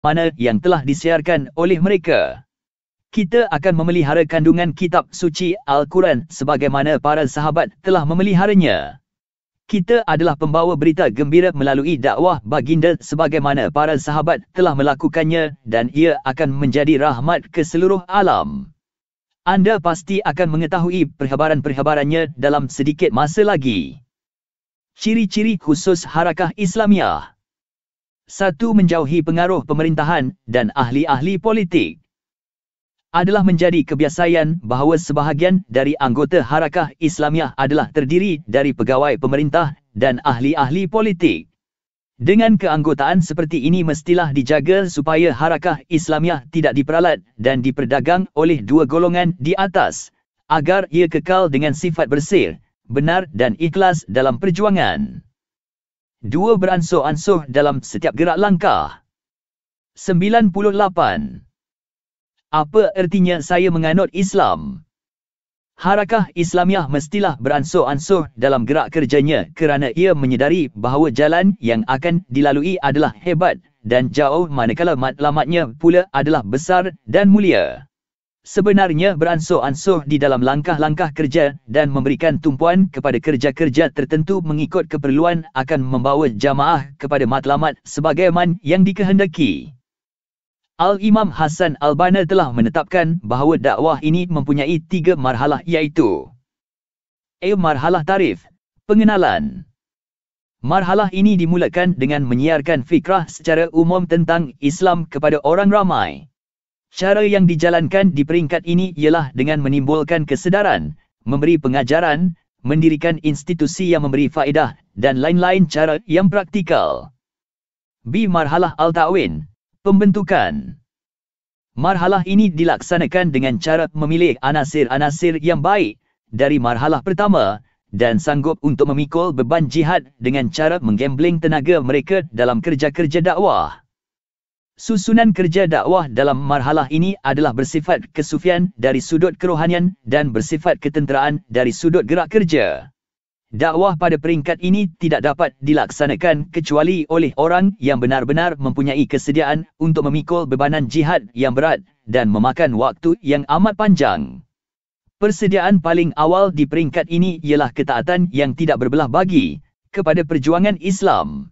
mana yang telah disiarkan oleh mereka. Kita akan memelihara kandungan kitab suci Al-Quran sebagaimana para sahabat telah memeliharanya. Kita adalah pembawa berita gembira melalui dakwah baginda sebagaimana para sahabat telah melakukannya dan ia akan menjadi rahmat ke seluruh alam. Anda pasti akan mengetahui perhabaran-perhabarannya dalam sedikit masa lagi. Ciri-ciri khusus Harakah Islamiyah. 1. Menjauhi pengaruh pemerintahan dan ahli-ahli politik. Adalah menjadi kebiasaan bahawa sebahagian dari anggota Harakah Islamiyah adalah terdiri dari pegawai pemerintah dan ahli-ahli politik. Dengan keanggotaan seperti ini mestilah dijaga supaya Harakah Islamiyah tidak diperalat dan diperdagang oleh dua golongan di atas, agar ia kekal dengan sifat bersih, benar dan ikhlas dalam perjuangan. 2. Beransur-ansur dalam setiap gerak langkah. 98. Apa artinya saya menganut Islam? Harakah Islamiyah mestilah beransur-ansur dalam gerak kerjanya kerana ia menyedari bahawa jalan yang akan dilalui adalah hebat dan jauh manakala matlamatnya pula adalah besar dan mulia. Sebenarnya beransur-ansur di dalam langkah-langkah kerja dan memberikan tumpuan kepada kerja-kerja tertentu mengikut keperluan akan membawa jamaah kepada matlamat sebagaimana yang dikehendaki. Al-Imam Hasan Al-Banna telah menetapkan bahawa dakwah ini mempunyai 3 marhalah iaitu marhalah tarif, pengenalan. Marhalah ini dimulakan dengan menyiarkan fikrah secara umum tentang Islam kepada orang ramai. Cara yang dijalankan di peringkat ini ialah dengan menimbulkan kesedaran, memberi pengajaran, mendirikan institusi yang memberi faedah dan lain-lain cara yang praktikal. Marhalah Al-Ta'win, pembentukan. Marhalah ini dilaksanakan dengan cara memilih anasir-anasir yang baik dari marhalah pertama dan sanggup untuk memikul beban jihad dengan cara menggambling tenaga mereka dalam kerja-kerja dakwah. Susunan kerja dakwah dalam marhalah ini adalah bersifat kesufian dari sudut kerohanian dan bersifat ketenteraan dari sudut gerak kerja. Dakwah pada peringkat ini tidak dapat dilaksanakan kecuali oleh orang yang benar-benar mempunyai kesediaan untuk memikul bebanan jihad yang berat dan memakan waktu yang amat panjang. Persediaan paling awal di peringkat ini ialah ketaatan yang tidak berbelah bagi kepada perjuangan Islam.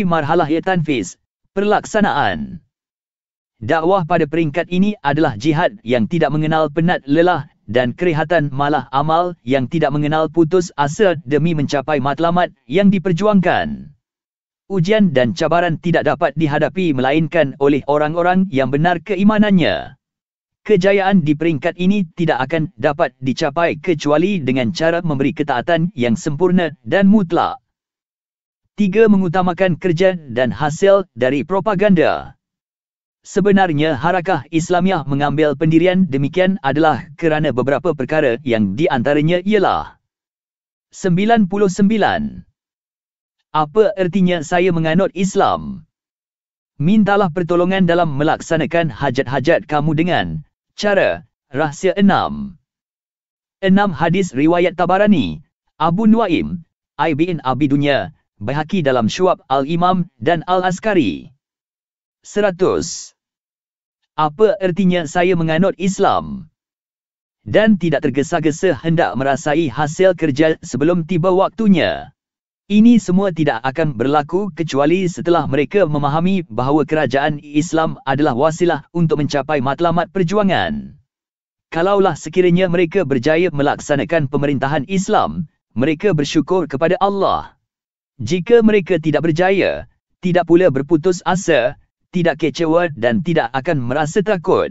Marhalah tanfiz, pelaksanaan. Dakwah pada peringkat ini adalah jihad yang tidak mengenal penat lelah dan kerehatan, malah amal yang tidak mengenal putus asa demi mencapai matlamat yang diperjuangkan. Ujian dan cabaran tidak dapat dihadapi melainkan oleh orang-orang yang benar keimanannya. Kejayaan di peringkat ini tidak akan dapat dicapai kecuali dengan cara memberi ketaatan yang sempurna dan mutlak. 3. Mengutamakan kerja dan hasil dari propaganda. Sebenarnya Harakah Islamiyah mengambil pendirian demikian adalah kerana beberapa perkara yang di antaranya ialah 99. Apa artinya saya menganut Islam? Mintalah pertolongan dalam melaksanakan hajat-hajat kamu dengan cara rahsia 6. 6 hadis riwayat Tabarani, Abu Nuaim, Ibn Abi Dunya, Baihaqi dalam Syu'ab Al-Imam dan Al-Askari. 100. Apa artinya saya menganut Islam? Dan tidak tergesa-gesa hendak merasai hasil kerja sebelum tiba waktunya. Ini semua tidak akan berlaku kecuali setelah mereka memahami bahawa kerajaan Islam adalah wasilah untuk mencapai matlamat perjuangan. Kalaulah sekiranya mereka berjaya melaksanakan pemerintahan Islam, mereka bersyukur kepada Allah. Jika mereka tidak berjaya, tidak pula berputus asa, tidak kecewa dan tidak akan merasa takut.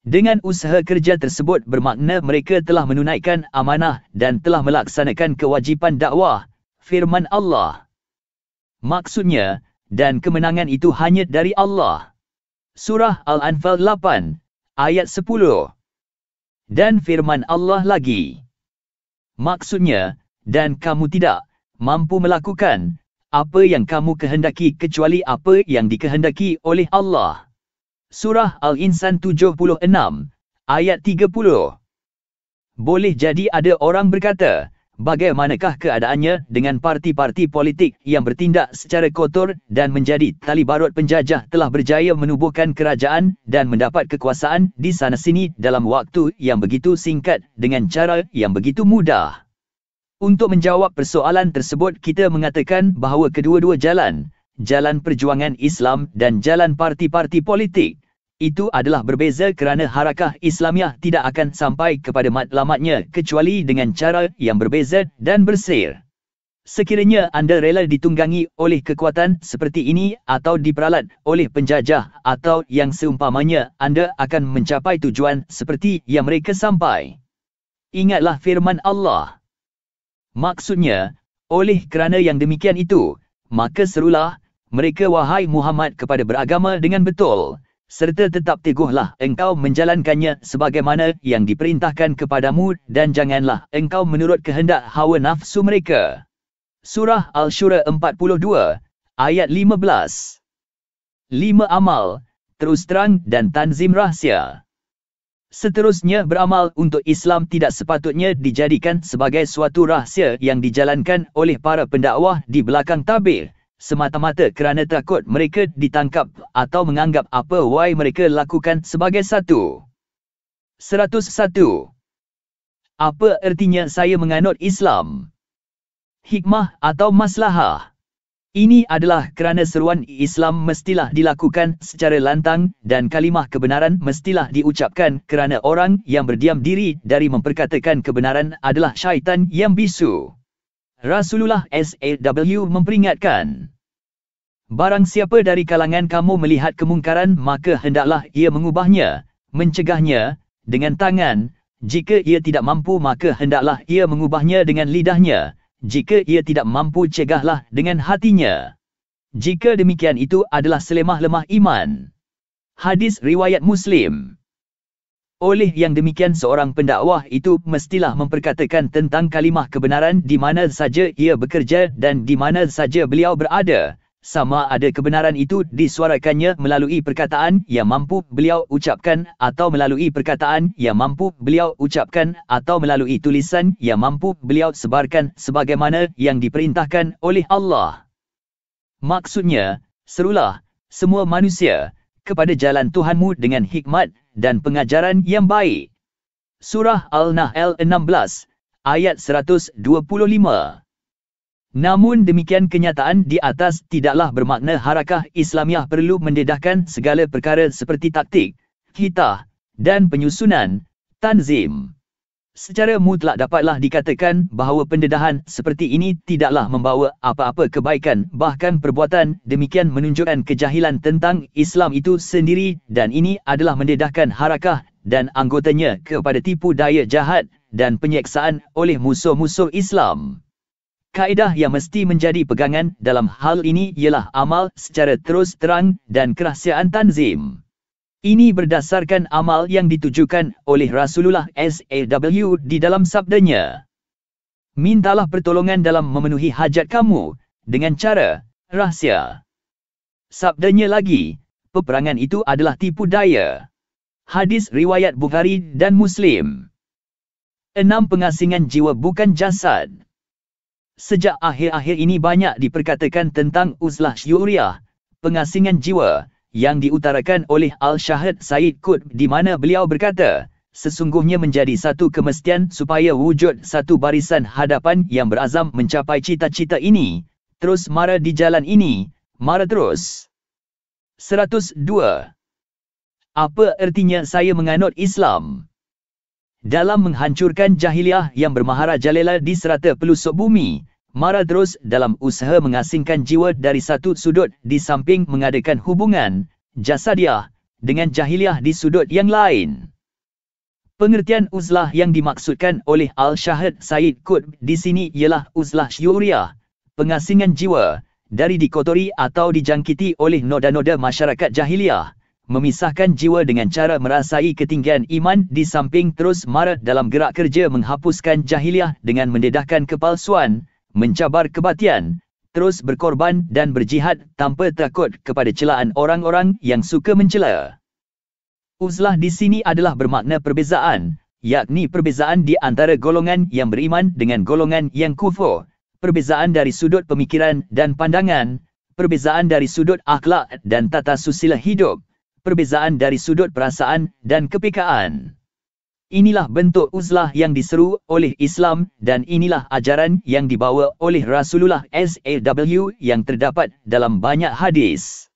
Dengan usaha kerja tersebut bermakna mereka telah menunaikan amanah dan telah melaksanakan kewajipan dakwah, firman Allah. Maksudnya, dan kemenangan itu hanya dari Allah. Surah Al-Anfal 8, ayat 10. Dan firman Allah lagi. Maksudnya, dan kamu tidak mampu melakukan apa yang kamu kehendaki kecuali apa yang dikehendaki oleh Allah. Surah Al-Insan 76, ayat 30. Boleh jadi ada orang berkata, bagaimanakah keadaannya dengan parti-parti politik yang bertindak secara kotor dan menjadi tali barut penjajah telah berjaya menubuhkan kerajaan dan mendapat kekuasaan di sana-sini dalam waktu yang begitu singkat dengan cara yang begitu mudah? Untuk menjawab persoalan tersebut, kita mengatakan bahawa kedua-dua jalan, jalan perjuangan Islam dan jalan parti-parti politik, itu adalah berbeza kerana Harakah Islamiah tidak akan sampai kepada matlamatnya kecuali dengan cara yang berbeza dan bersir. Sekiranya anda rela ditunggangi oleh kekuatan seperti ini atau diperalat oleh penjajah atau yang seumpamanya, anda akan mencapai tujuan seperti yang mereka sampai. Ingatlah firman Allah. Maksudnya, oleh kerana yang demikian itu, maka serulah mereka wahai Muhammad kepada beragama dengan betul, serta tetap teguhlah engkau menjalankannya sebagaimana yang diperintahkan kepadamu dan janganlah engkau menurut kehendak hawa nafsu mereka. Surah Al-Shura 42, ayat 15. 5 amal, terus terang dan tanzim rahsia. Seterusnya, beramal untuk Islam tidak sepatutnya dijadikan sebagai suatu rahsia yang dijalankan oleh para pendakwah di belakang tabir, semata-mata kerana takut mereka ditangkap atau menganggap apa yang mereka lakukan sebagai satu. 101. Apa ertinya saya menganut Islam? Hikmah atau maslahah? Ini adalah kerana seruan Islam mestilah dilakukan secara lantang dan kalimah kebenaran mestilah diucapkan kerana orang yang berdiam diri dari memperkatakan kebenaran adalah syaitan yang bisu. Rasulullah SAW memperingatkan, barang siapa dari kalangan kamu melihat kemungkaran maka hendaklah ia mengubahnya, mencegahnya, dengan tangan. Jika ia tidak mampu maka hendaklah ia mengubahnya dengan lidahnya. Jika ia tidak mampu, cegahlah dengan hatinya. Jika demikian, itu adalah selemah-lemah iman. Hadis riwayat Muslim. Oleh yang demikian, seorang pendakwah itu mestilah memperkatakan tentang kalimah kebenaran di mana saja ia bekerja dan di mana saja beliau berada, sama ada kebenaran itu disuarakannya melalui perkataan yang mampu beliau ucapkan atau melalui perkataan yang mampu beliau ucapkan atau melalui tulisan yang mampu beliau sebarkan sebagaimana yang diperintahkan oleh Allah. Maksudnya, serulah semua manusia kepada jalan Tuhanmu dengan hikmat dan pengajaran yang baik. Surah Al-Nahl 16, ayat 125. Namun demikian, kenyataan di atas tidaklah bermakna Harakah Islamiah perlu mendedahkan segala perkara seperti taktik, hitah, dan penyusunan, tanzim. Secara mutlak dapatlah dikatakan bahawa pendedahan seperti ini tidaklah membawa apa-apa kebaikan, bahkan perbuatan demikian menunjukkan kejahilan tentang Islam itu sendiri, dan ini adalah mendedahkan Harakah dan anggotanya kepada tipu daya jahat dan penyiksaan oleh musuh-musuh Islam. Kaedah yang mesti menjadi pegangan dalam hal ini ialah amal secara terus terang dan kerahsiaan tanzim. Ini berdasarkan amal yang ditujukan oleh Rasulullah SAW di dalam sabdanya. Mintalah pertolongan dalam memenuhi hajat kamu dengan cara rahsia. Sabdanya lagi, peperangan itu adalah tipu daya. Hadis riwayat Bukhari dan Muslim. 6. Pengasingan jiwa bukan jasad. Sejak akhir-akhir ini banyak diperkatakan tentang uzlah syuriah, pengasingan jiwa, yang diutarakan oleh Al-Shahid Said Qutb, di mana beliau berkata, sesungguhnya menjadi satu kemestian supaya wujud satu barisan hadapan yang berazam mencapai cita-cita ini, terus mara di jalan ini, mara terus. 102. Apa ertinya saya menganut Islam? Dalam menghancurkan jahiliah yang bermaharajalela di serata pelusuk bumi, mara terus dalam usaha mengasingkan jiwa dari satu sudut di samping mengadakan hubungan jasadiah dengan jahiliah di sudut yang lain. Pengertian uzlah yang dimaksudkan oleh Al-Shahid Said Qutb di sini ialah uzlah syuriah, pengasingan jiwa, dari dikotori atau dijangkiti oleh noda-noda masyarakat jahiliah, memisahkan jiwa dengan cara merasai ketinggian iman di samping terus mara dalam gerak kerja menghapuskan jahiliah dengan mendedahkan kepalsuan, mencabar kebatian, terus berkorban dan berjihad tanpa takut kepada celaan orang-orang yang suka mencela. Uzlah di sini adalah bermakna perbezaan, yakni perbezaan di antara golongan yang beriman dengan golongan yang kufur, perbezaan dari sudut pemikiran dan pandangan, perbezaan dari sudut akhlak dan tata susila hidup, perbezaan dari sudut perasaan dan kepekaan. Inilah bentuk uzlah yang diseru oleh Islam dan inilah ajaran yang dibawa oleh Rasulullah SAW yang terdapat dalam banyak hadis.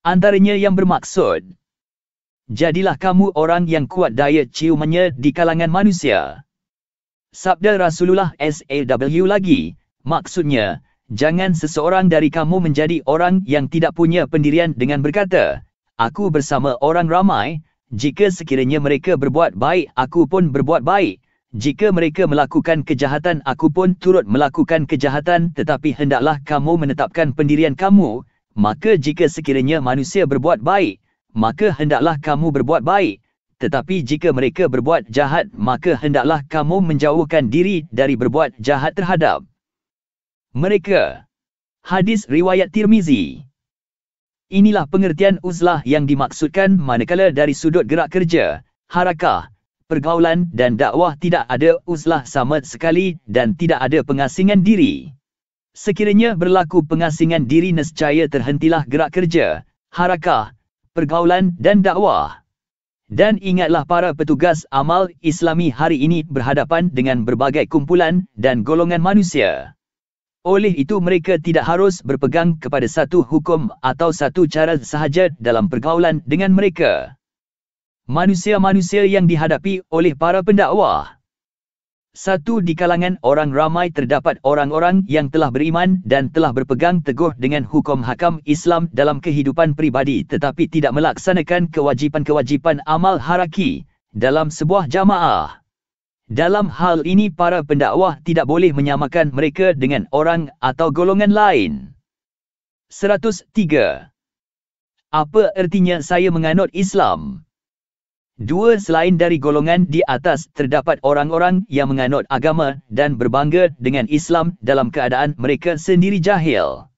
Antaranya yang bermaksud, jadilah kamu orang yang kuat daya ciumannya di kalangan manusia. Sabda Rasulullah SAW lagi, maksudnya, jangan seseorang dari kamu menjadi orang yang tidak punya pendirian dengan berkata, aku bersama orang ramai. Jika sekiranya mereka berbuat baik, aku pun berbuat baik. Jika mereka melakukan kejahatan, aku pun turut melakukan kejahatan. Tetapi hendaklah kamu menetapkan pendirian kamu. Maka jika sekiranya manusia berbuat baik, maka hendaklah kamu berbuat baik. Tetapi jika mereka berbuat jahat, maka hendaklah kamu menjauhkan diri dari berbuat jahat terhadap mereka. Hadis riwayat Tirmizi. Inilah pengertian uzlah yang dimaksudkan manakala dari sudut gerak kerja, harakah, pergaulan dan dakwah tidak ada uzlah sama sekali dan tidak ada pengasingan diri. Sekiranya berlaku pengasingan diri, nescaya terhentilah gerak kerja, harakah, pergaulan dan dakwah. Dan ingatlah para petugas amal Islami hari ini berhadapan dengan berbagai kumpulan dan golongan manusia. Oleh itu mereka tidak harus berpegang kepada satu hukum atau satu cara sahaja dalam pergaulan dengan mereka. Manusia-manusia yang dihadapi oleh para pendakwah. Satu, di kalangan orang ramai terdapat orang-orang yang telah beriman dan telah berpegang teguh dengan hukum hakam Islam dalam kehidupan pribadi tetapi tidak melaksanakan kewajipan-kewajipan amal haraki dalam sebuah jamaah. Dalam hal ini para pendakwah tidak boleh menyamakan mereka dengan orang atau golongan lain. 103. Apa artinya saya menganut Islam? 2. Selain dari golongan di atas, terdapat orang-orang yang menganut agama dan berbangga dengan Islam dalam keadaan mereka sendiri jahil.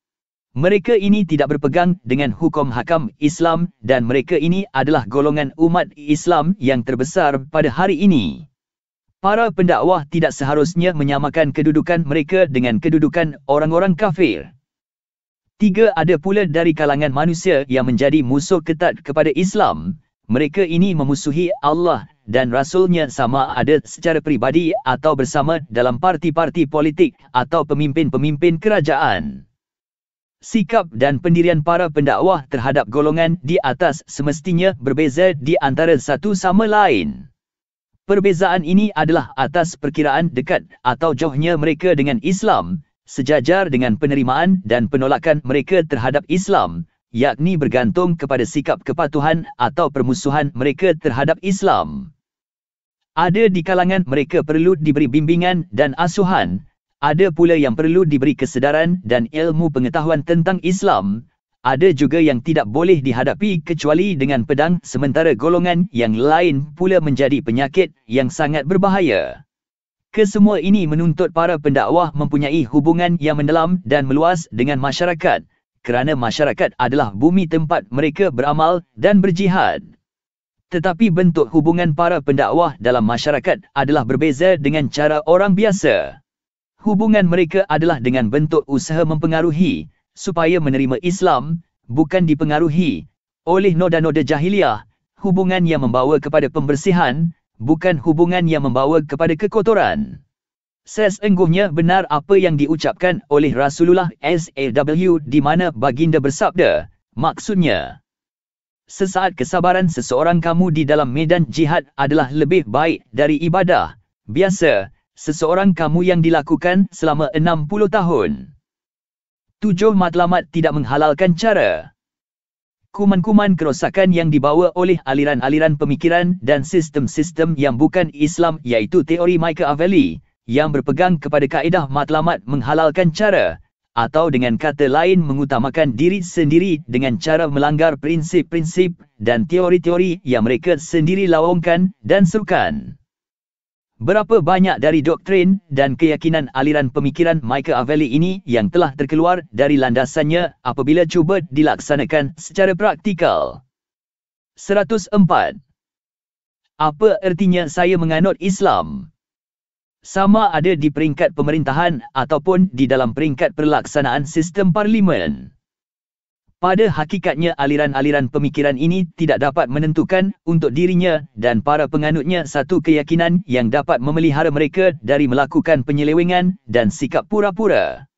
Mereka ini tidak berpegang dengan hukum hakam Islam dan mereka ini adalah golongan umat Islam yang terbesar pada hari ini. Para pendakwah tidak seharusnya menyamakan kedudukan mereka dengan kedudukan orang-orang kafir. 3. Ada pula dari kalangan manusia yang menjadi musuh ketat kepada Islam. Mereka ini memusuhi Allah dan Rasul-Nya sama ada secara pribadi atau bersama dalam parti-parti politik atau pemimpin-pemimpin kerajaan. Sikap dan pendirian para pendakwah terhadap golongan di atas semestinya berbeza di antara satu sama lain. Perbezaan ini adalah atas perkiraan dekat atau jauhnya mereka dengan Islam, sejajar dengan penerimaan dan penolakan mereka terhadap Islam, yakni bergantung kepada sikap kepatuhan atau permusuhan mereka terhadap Islam. Ada di kalangan mereka perlu diberi bimbingan dan asuhan, ada pula yang perlu diberi kesedaran dan ilmu pengetahuan tentang Islam. Ada juga yang tidak boleh dihadapi kecuali dengan pedang, sementara golongan yang lain pula menjadi penyakit yang sangat berbahaya. Kesemua ini menuntut para pendakwah mempunyai hubungan yang mendalam dan meluas dengan masyarakat, kerana masyarakat adalah bumi tempat mereka beramal dan berjihad. Tetapi bentuk hubungan para pendakwah dalam masyarakat adalah berbeza dengan cara orang biasa. Hubungan mereka adalah dengan bentuk usaha mempengaruhi, supaya menerima Islam, bukan dipengaruhi oleh noda-noda jahiliah, hubungan yang membawa kepada pembersihan, bukan hubungan yang membawa kepada kekotoran. Sesungguhnya benar apa yang diucapkan oleh Rasulullah SAW di mana baginda bersabda, maksudnya, sesaat kesabaran seseorang kamu di dalam medan jihad adalah lebih baik dari ibadah biasa seseorang kamu yang dilakukan selama 60 tahun. 7. Matlamat tidak menghalalkan cara. Kuman-kuman kerosakan yang dibawa oleh aliran-aliran pemikiran dan sistem-sistem yang bukan Islam iaitu teori Machiavelli yang berpegang kepada kaedah matlamat menghalalkan cara, atau dengan kata lain mengutamakan diri sendiri dengan cara melanggar prinsip-prinsip dan teori-teori yang mereka sendiri lawangkan dan serukan. Berapa banyak dari doktrin dan keyakinan aliran pemikiran Machiavelli ini yang telah terkeluar dari landasannya apabila cuba dilaksanakan secara praktikal. 104. Apa ertinya saya menganut Islam? Sama ada di peringkat pemerintahan ataupun di dalam peringkat pelaksanaan sistem parlimen. Pada hakikatnya aliran-aliran pemikiran ini tidak dapat menentukan untuk dirinya dan para penganutnya satu keyakinan yang dapat memelihara mereka dari melakukan penyelewengan dan sikap pura-pura.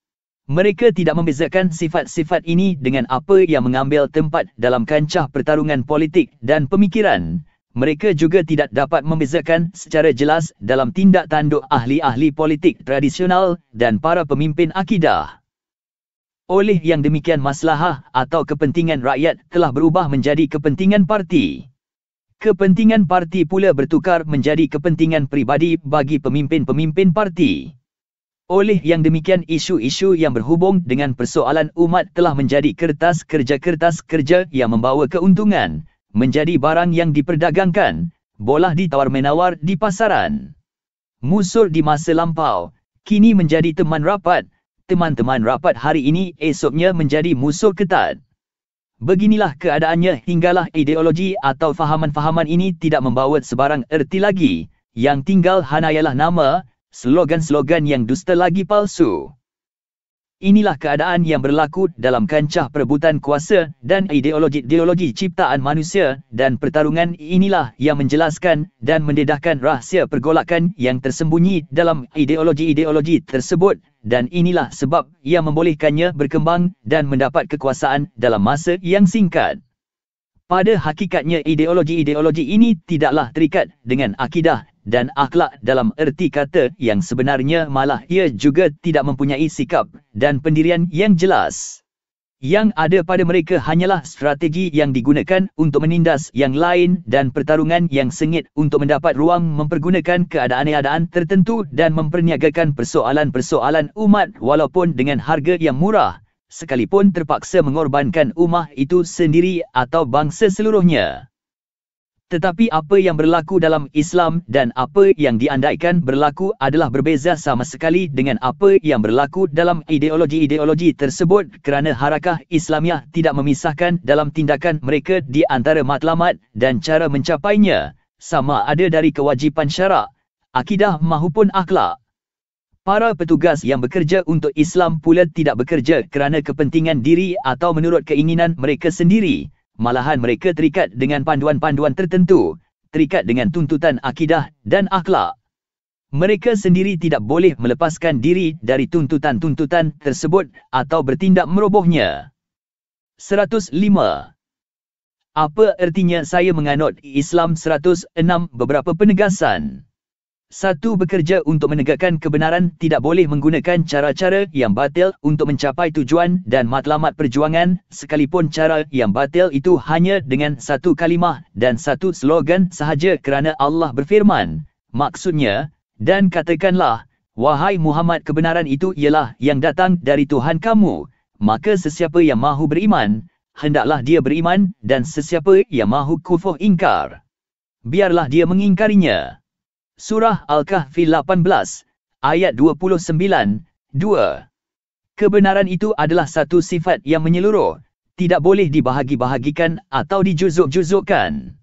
Mereka tidak membezakan sifat-sifat ini dengan apa yang mengambil tempat dalam kancah pertarungan politik dan pemikiran. Mereka juga tidak dapat membezakan secara jelas dalam tindak tanduk ahli-ahli politik tradisional dan para pemimpin akidah. Oleh yang demikian maslahah atau kepentingan rakyat telah berubah menjadi kepentingan parti. Kepentingan parti pula bertukar menjadi kepentingan peribadi bagi pemimpin-pemimpin parti. Oleh yang demikian isu-isu yang berhubung dengan persoalan umat telah menjadi kertas kerja yang membawa keuntungan, menjadi barang yang diperdagangkan, bolah ditawar-menawar di pasaran. Musuh di masa lampau, kini menjadi teman rapat. Teman-teman rapat hari ini esoknya menjadi musuh ketat. Beginilah keadaannya hinggalah ideologi atau fahaman-fahaman ini tidak membawa sebarang erti lagi. Yang tinggal hanya ialah nama, slogan-slogan yang dusta lagi palsu. Inilah keadaan yang berlaku dalam kancah perebutan kuasa dan ideologi ciptaan manusia, dan pertarungan inilah yang menjelaskan dan mendedahkan rahsia pergolakan yang tersembunyi dalam ideologi tersebut, dan inilah sebab yang membolehkannya berkembang dan mendapat kekuasaan dalam masa yang singkat. Pada hakikatnya ideologi ini tidaklah terikat dengan akidah dan akhlak dalam erti kata yang sebenarnya, malah ia juga tidak mempunyai sikap dan pendirian yang jelas. Yang ada pada mereka hanyalah strategi yang digunakan untuk menindas yang lain dan pertarungan yang sengit untuk mendapat ruang mempergunakan keadaan tertentu dan memperniagakan persoalan-persoalan umat walaupun dengan harga yang murah, sekalipun terpaksa mengorbankan ummah itu sendiri atau bangsa seluruhnya. Tetapi apa yang berlaku dalam Islam dan apa yang diandaikan berlaku adalah berbeza sama sekali dengan apa yang berlaku dalam ideologi tersebut, kerana harakah Islamiah tidak memisahkan dalam tindakan mereka di antara matlamat dan cara mencapainya, sama ada dari kewajipan syarak, akidah mahupun akhlak. Para petugas yang bekerja untuk Islam pula tidak bekerja kerana kepentingan diri atau menurut keinginan mereka sendiri. Malahan mereka terikat dengan panduan-panduan tertentu, terikat dengan tuntutan akidah dan akhlak. Mereka sendiri tidak boleh melepaskan diri dari tuntutan-tuntutan tersebut atau bertindak merobohnya. 105. Apa ertinya saya menganut Islam? 106. Beberapa penegasan. 1. Bekerja untuk menegakkan kebenaran tidak boleh menggunakan cara-cara yang batil untuk mencapai tujuan dan matlamat perjuangan, sekalipun cara yang batil itu hanya dengan satu kalimah dan satu slogan sahaja, kerana Allah berfirman, maksudnya, dan katakanlah, wahai Muhammad, kebenaran itu ialah yang datang dari Tuhan kamu, maka sesiapa yang mahu beriman, hendaklah dia beriman, dan sesiapa yang mahu kufur ingkar, biarlah dia mengingkarinya. Surah Al-Kahfi 18, ayat 29, 2. Kebenaran itu adalah satu sifat yang menyeluruh, tidak boleh dibahagi-bahagikan atau dijuzuk-juzukkan.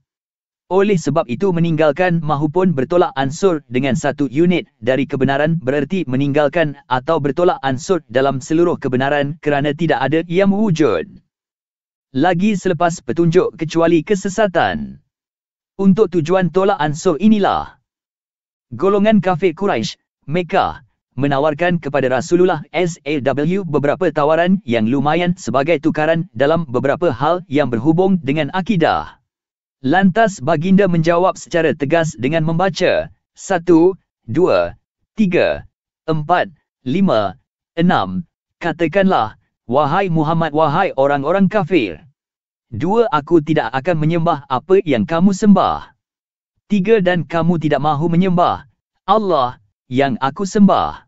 Oleh sebab itu meninggalkan mahupun bertolak ansur dengan satu unit dari kebenaran bererti meninggalkan atau bertolak ansur dalam seluruh kebenaran, kerana tidak ada yang wujud lagi selepas petunjuk kecuali kesesatan. Untuk tujuan tolak ansur inilah golongan kafir Quraisy, Mekah, menawarkan kepada Rasulullah SAW beberapa tawaran yang lumayan sebagai tukaran dalam beberapa hal yang berhubung dengan akidah. Lantas baginda menjawab secara tegas dengan membaca 1, 2, 3, 4, 5, 6. Katakanlah, wahai Muhammad, wahai orang-orang kafir. 2. Aku tidak akan menyembah apa yang kamu sembah. 3. Dan kamu tidak mahu menyembah Allah yang aku sembah.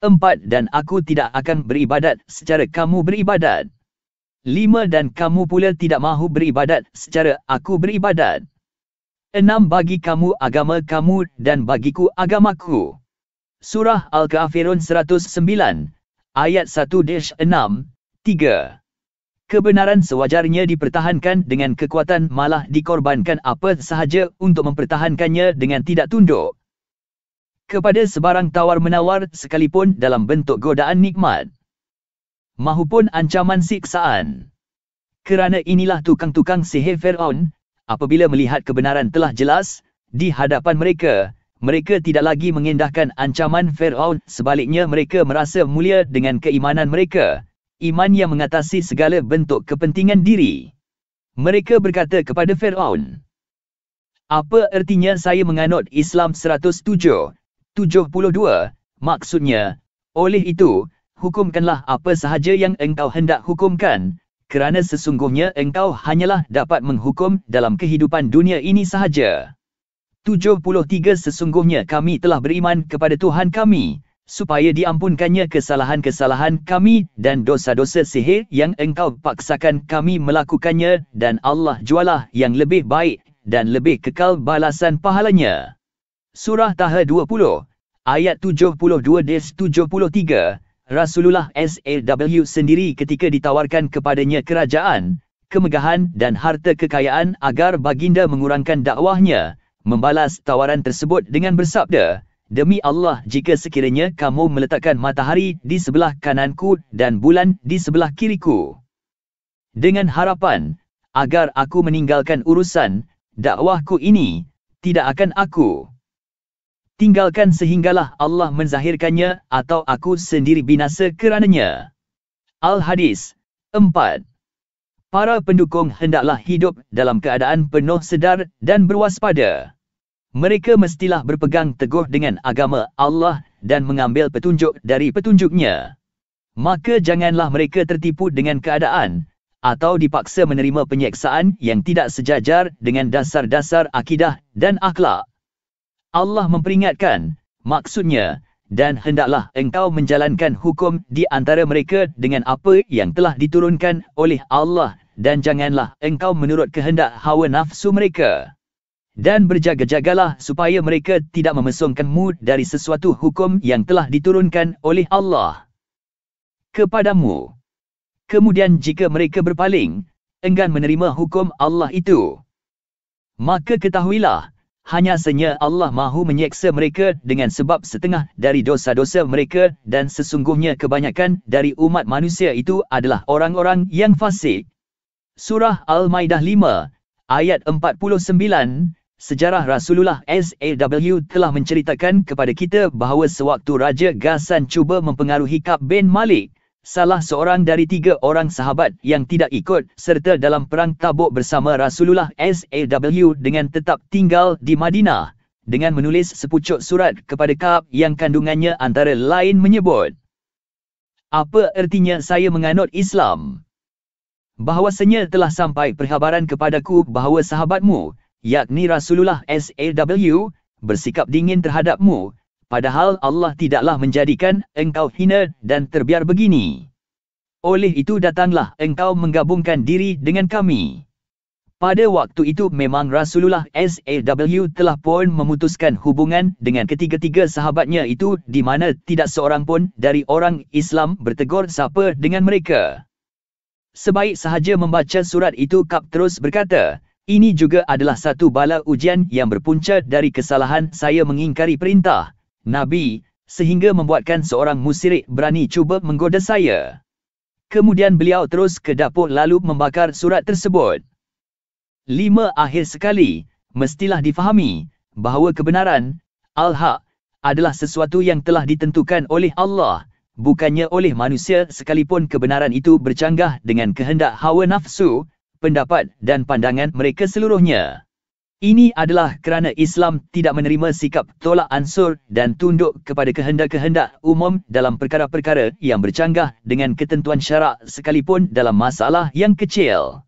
4. Dan aku tidak akan beribadat secara kamu beribadat. 5. Dan kamu pula tidak mahu beribadat secara aku beribadat. 6. Bagi kamu agama kamu dan bagiku agamaku. Surah Al-Kafirun 109, ayat 1-6, 3. Kebenaran sewajarnya dipertahankan dengan kekuatan, malah dikorbankan apa sahaja untuk mempertahankannya dengan tidak tunduk kepada sebarang tawar-menawar sekalipun dalam bentuk godaan nikmat mahupun ancaman siksaan. Kerana inilah tukang-tukang sihir Fir'aun, apabila melihat kebenaran telah jelas di hadapan mereka, mereka tidak lagi mengendahkan ancaman Fir'aun, sebaliknya mereka merasa mulia dengan keimanan mereka, iman yang mengatasi segala bentuk kepentingan diri. Mereka berkata kepada Fir'aun, "Apa ertinya saya menganut Islam 107? 72, maksudnya, oleh itu, hukumkanlah apa sahaja yang engkau hendak hukumkan, kerana sesungguhnya engkau hanyalah dapat menghukum dalam kehidupan dunia ini sahaja." 73 Sesungguhnya kami telah beriman kepada Tuhan kami, supaya diampunkannya kesalahan-kesalahan kami dan dosa-dosa sihir yang engkau paksakan kami melakukannya, dan Allah jualah yang lebih baik dan lebih kekal balasan pahalanya. Surah Taha 20, ayat 72-73, Rasulullah SAW sendiri ketika ditawarkan kepadanya kerajaan, kemegahan dan harta kekayaan agar baginda mengurangkan dakwahnya, membalas tawaran tersebut dengan bersabda, "Demi Allah, jika sekiranya kamu meletakkan matahari di sebelah kananku dan bulan di sebelah kiriku, dengan harapan agar aku meninggalkan urusan dakwahku ini, tidak akan aku tinggalkan sehinggalah Allah menzahirkannya atau aku sendiri binasa kerananya." Al-Hadis 4. Para pendukung hendaklah hidup dalam keadaan penuh sedar dan berwaspada. Mereka mestilah berpegang teguh dengan agama Allah dan mengambil petunjuk dari petunjuknya. Maka janganlah mereka tertipu dengan keadaan atau dipaksa menerima penyeksaan yang tidak sejajar dengan dasar-dasar akidah dan akhlak. Allah memperingatkan, maksudnya, dan hendaklah engkau menjalankan hukum di antara mereka dengan apa yang telah diturunkan oleh Allah, dan janganlah engkau menurut kehendak hawa nafsu mereka. Dan berjaga-jagalah supaya mereka tidak memesongkanmu dari sesuatu hukum yang telah diturunkan oleh Allah kepadamu. Kemudian jika mereka berpaling, enggan menerima hukum Allah itu, maka ketahuilah, hanyasanya Allah mahu menyeksa mereka dengan sebab setengah dari dosa-dosa mereka, dan sesungguhnya kebanyakan dari umat manusia itu adalah orang-orang yang fasik. Surah Al-Maidah 5, ayat 49, sejarah Rasulullah SAW telah menceritakan kepada kita bahawa sewaktu Raja Ghassan cuba mempengaruhi Ka'b bin Malik, salah seorang dari 3 orang sahabat yang tidak ikut serta dalam perang Tabuk bersama Rasulullah SAW dengan tetap tinggal di Madinah, dengan menulis sepucuk surat kepada Ka'b yang kandungannya antara lain menyebut, "Apa ertinya saya menganut Islam? Bahawasanya telah sampai perkhabaran kepadaku bahawa sahabatmu, yakni Rasulullah SAW, bersikap dingin terhadapmu, padahal Allah tidaklah menjadikan engkau hina dan terbiar begini. Oleh itu datanglah engkau menggabungkan diri dengan kami." Pada waktu itu memang Rasulullah SAW telah pun memutuskan hubungan dengan ketiga-tiga sahabatnya itu, di mana tidak seorang pun dari orang Islam bertegur sapa dengan mereka. Sebaik sahaja membaca surat itu, Ka'b terus berkata, "Ini juga adalah satu bala ujian yang berpunca dari kesalahan saya mengingkari perintah Nabi, sehingga membuatkan seorang musyrik berani cuba menggoda saya." Kemudian beliau terus ke dapur lalu membakar surat tersebut. 5. Akhir sekali, mestilah difahami bahawa kebenaran, al-haq, adalah sesuatu yang telah ditentukan oleh Allah, bukannya oleh manusia, sekalipun kebenaran itu bercanggah dengan kehendak hawa nafsu, pendapat dan pandangan mereka seluruhnya. Ini adalah kerana Islam tidak menerima sikap tolak ansur dan tunduk kepada kehendak-kehendak umum dalam perkara-perkara yang bercanggah dengan ketentuan syarak, sekalipun dalam masalah yang kecil.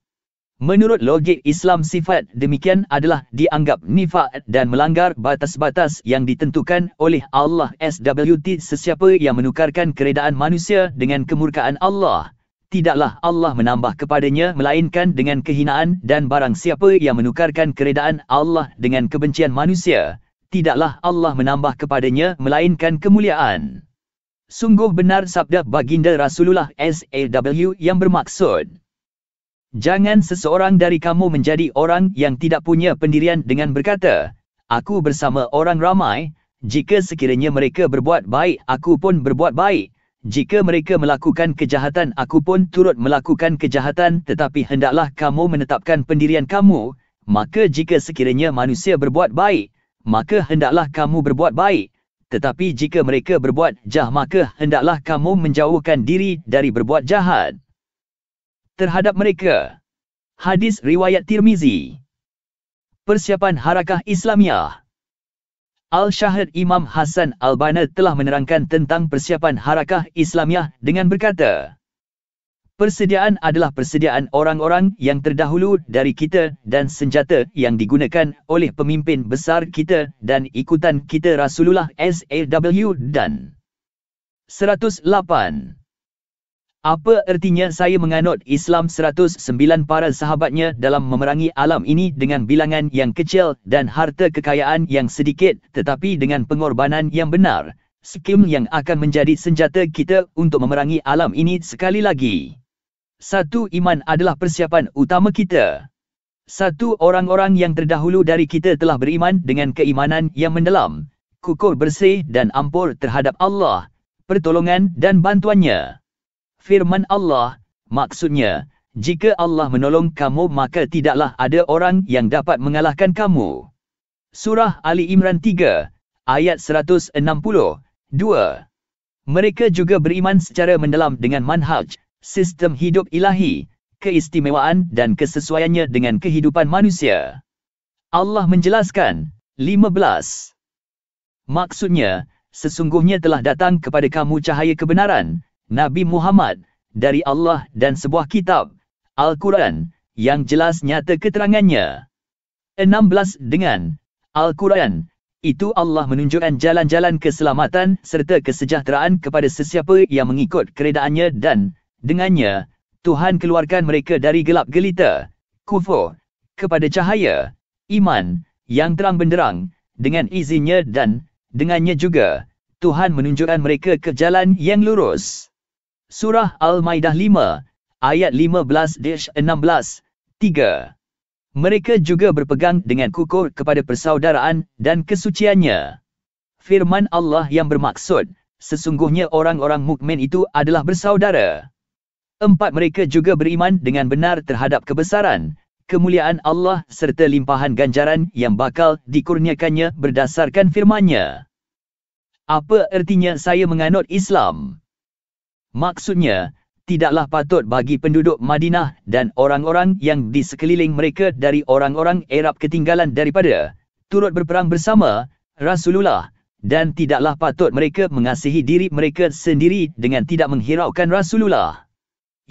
Menurut logik Islam, sifat demikian adalah dianggap nifak dan melanggar batas-batas yang ditentukan oleh Allah SWT. Sesiapa yang menukarkan keredaan manusia dengan kemurkaan Allah, tidaklah Allah menambah kepadanya melainkan dengan kehinaan, dan barang siapa yang menukarkan keredaan Allah dengan kebencian manusia, tidaklah Allah menambah kepadanya melainkan kemuliaan. Sungguh benar sabda baginda Rasulullah SAW yang bermaksud, Jangan seseorang dari kamu menjadi orang yang tidak punya pendirian dengan berkata, aku bersama orang ramai, jika sekiranya mereka berbuat baik, aku pun berbuat baik. Jika mereka melakukan kejahatan, aku pun turut melakukan kejahatan, tetapi hendaklah kamu menetapkan pendirian kamu. Maka jika sekiranya manusia berbuat baik, maka hendaklah kamu berbuat baik. Tetapi jika mereka berbuat jahat, maka hendaklah kamu menjauhkan diri dari berbuat jahat terhadap mereka. Hadis riwayat Tirmizi. Persiapan Harakah Islamiyah. Al-Syahid Imam Hasan Al-Banna telah menerangkan tentang persiapan Harakah Islamiyah dengan berkata, persediaan adalah persediaan orang-orang yang terdahulu dari kita dan senjata yang digunakan oleh pemimpin besar kita dan ikutan kita Rasulullah SAW dan 108. Apa artinya saya menganut Islam 109 para sahabatnya dalam memerangi alam ini dengan bilangan yang kecil dan harta kekayaan yang sedikit, tetapi dengan pengorbanan yang benar, skim yang akan menjadi senjata kita untuk memerangi alam ini sekali lagi. Satu, iman adalah persiapan utama kita. Satu, orang-orang yang terdahulu dari kita telah beriman dengan keimanan yang mendalam, kukuh bersih dan ampun terhadap Allah, pertolongan dan bantuannya. Firman Allah, maksudnya, jika Allah menolong kamu maka tidaklah ada orang yang dapat mengalahkan kamu. Surah Ali Imran 3, ayat 162. Mereka juga beriman secara mendalam dengan manhaj, sistem hidup ilahi, keistimewaan dan kesesuaiannya dengan kehidupan manusia. Allah menjelaskan, 15. Maksudnya, sesungguhnya telah datang kepada kamu cahaya kebenaran, Nabi Muhammad, dari Allah dan sebuah kitab, Al-Quran, yang jelas nyata keterangannya. 16. Dengan Al-Quran, itu Allah menunjukkan jalan-jalan keselamatan serta kesejahteraan kepada sesiapa yang mengikut keredaannya dan, dengannya, Tuhan keluarkan mereka dari gelap gelita, kufur, kepada cahaya, iman, yang terang benderang, dengan izinnya dan, dengannya juga, Tuhan menunjukkan mereka ke jalan yang lurus. Surah Al-Maidah 5, ayat 15-16, 3. Mereka juga berpegang dengan kukuh kepada persaudaraan dan kesuciannya. Firman Allah yang bermaksud, sesungguhnya orang-orang mukmin itu adalah bersaudara. 4. Mereka juga beriman dengan benar terhadap kebesaran, kemuliaan Allah serta limpahan ganjaran yang bakal dikurniakannya berdasarkan firman-Nya. Apa artinya saya menganut Islam? Maksudnya, tidaklah patut bagi penduduk Madinah dan orang-orang yang di sekeliling mereka dari orang-orang Arab ketinggalan daripada turut berperang bersama Rasulullah, dan tidaklah patut mereka mengasihi diri mereka sendiri dengan tidak menghiraukan Rasulullah.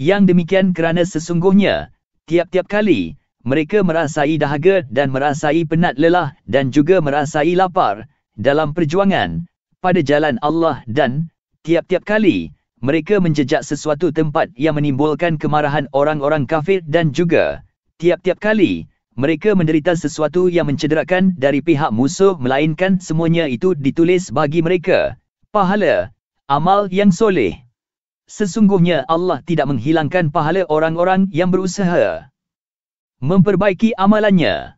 Yang demikian kerana sesungguhnya, tiap-tiap kali, mereka merasai dahaga dan merasai penat lelah dan juga merasai lapar dalam perjuangan pada jalan Allah dan, tiap-tiap kali, mereka menjejak sesuatu tempat yang menimbulkan kemarahan orang-orang kafir dan juga, tiap-tiap kali, mereka menderita sesuatu yang mencederakan dari pihak musuh melainkan semuanya itu ditulis bagi mereka, pahala, amal yang soleh. Sesungguhnya Allah tidak menghilangkan pahala orang-orang yang berusaha memperbaiki amalannya.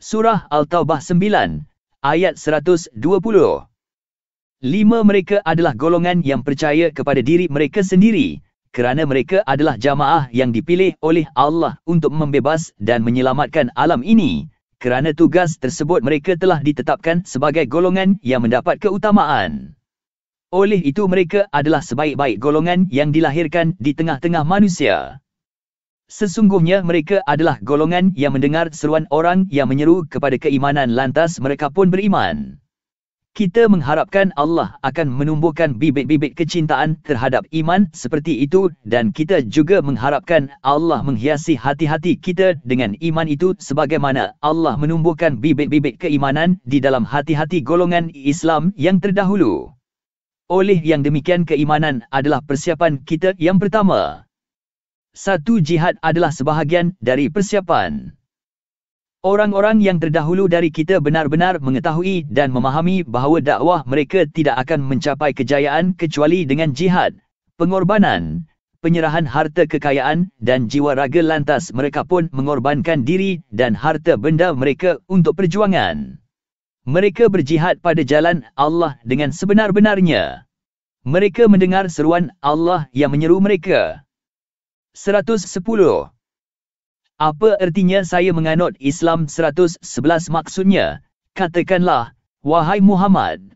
Surah Al-Taubah 9, ayat 120. 5. Mereka adalah golongan yang percaya kepada diri mereka sendiri, kerana mereka adalah jamaah yang dipilih oleh Allah untuk membebas dan menyelamatkan alam ini. Kerana tugas tersebut mereka telah ditetapkan sebagai golongan yang mendapat keutamaan. Oleh itu mereka adalah sebaik-baik golongan yang dilahirkan di tengah-tengah manusia. Sesungguhnya mereka adalah golongan yang mendengar seruan orang yang menyeru kepada keimanan lantas mereka pun beriman. Kita mengharapkan Allah akan menumbuhkan bibit-bibit kecintaan terhadap iman seperti itu dan kita juga mengharapkan Allah menghiasi hati-hati kita dengan iman itu sebagaimana Allah menumbuhkan bibit-bibit keimanan di dalam hati-hati golongan Islam yang terdahulu. Oleh yang demikian keimanan adalah persiapan kita yang pertama. 1. Jihad adalah sebahagian dari persiapan. Orang-orang yang terdahulu dari kita benar-benar mengetahui dan memahami bahawa dakwah mereka tidak akan mencapai kejayaan kecuali dengan jihad, pengorbanan, penyerahan harta kekayaan dan jiwa raga, lantas mereka pun mengorbankan diri dan harta benda mereka untuk perjuangan. Mereka berjihad pada jalan Allah dengan sebenar-benarnya. Mereka mendengar seruan Allah yang menyeru mereka. 110. Apa artinya saya menganut Islam? 111. Maksudnya, katakanlah, wahai Muhammad,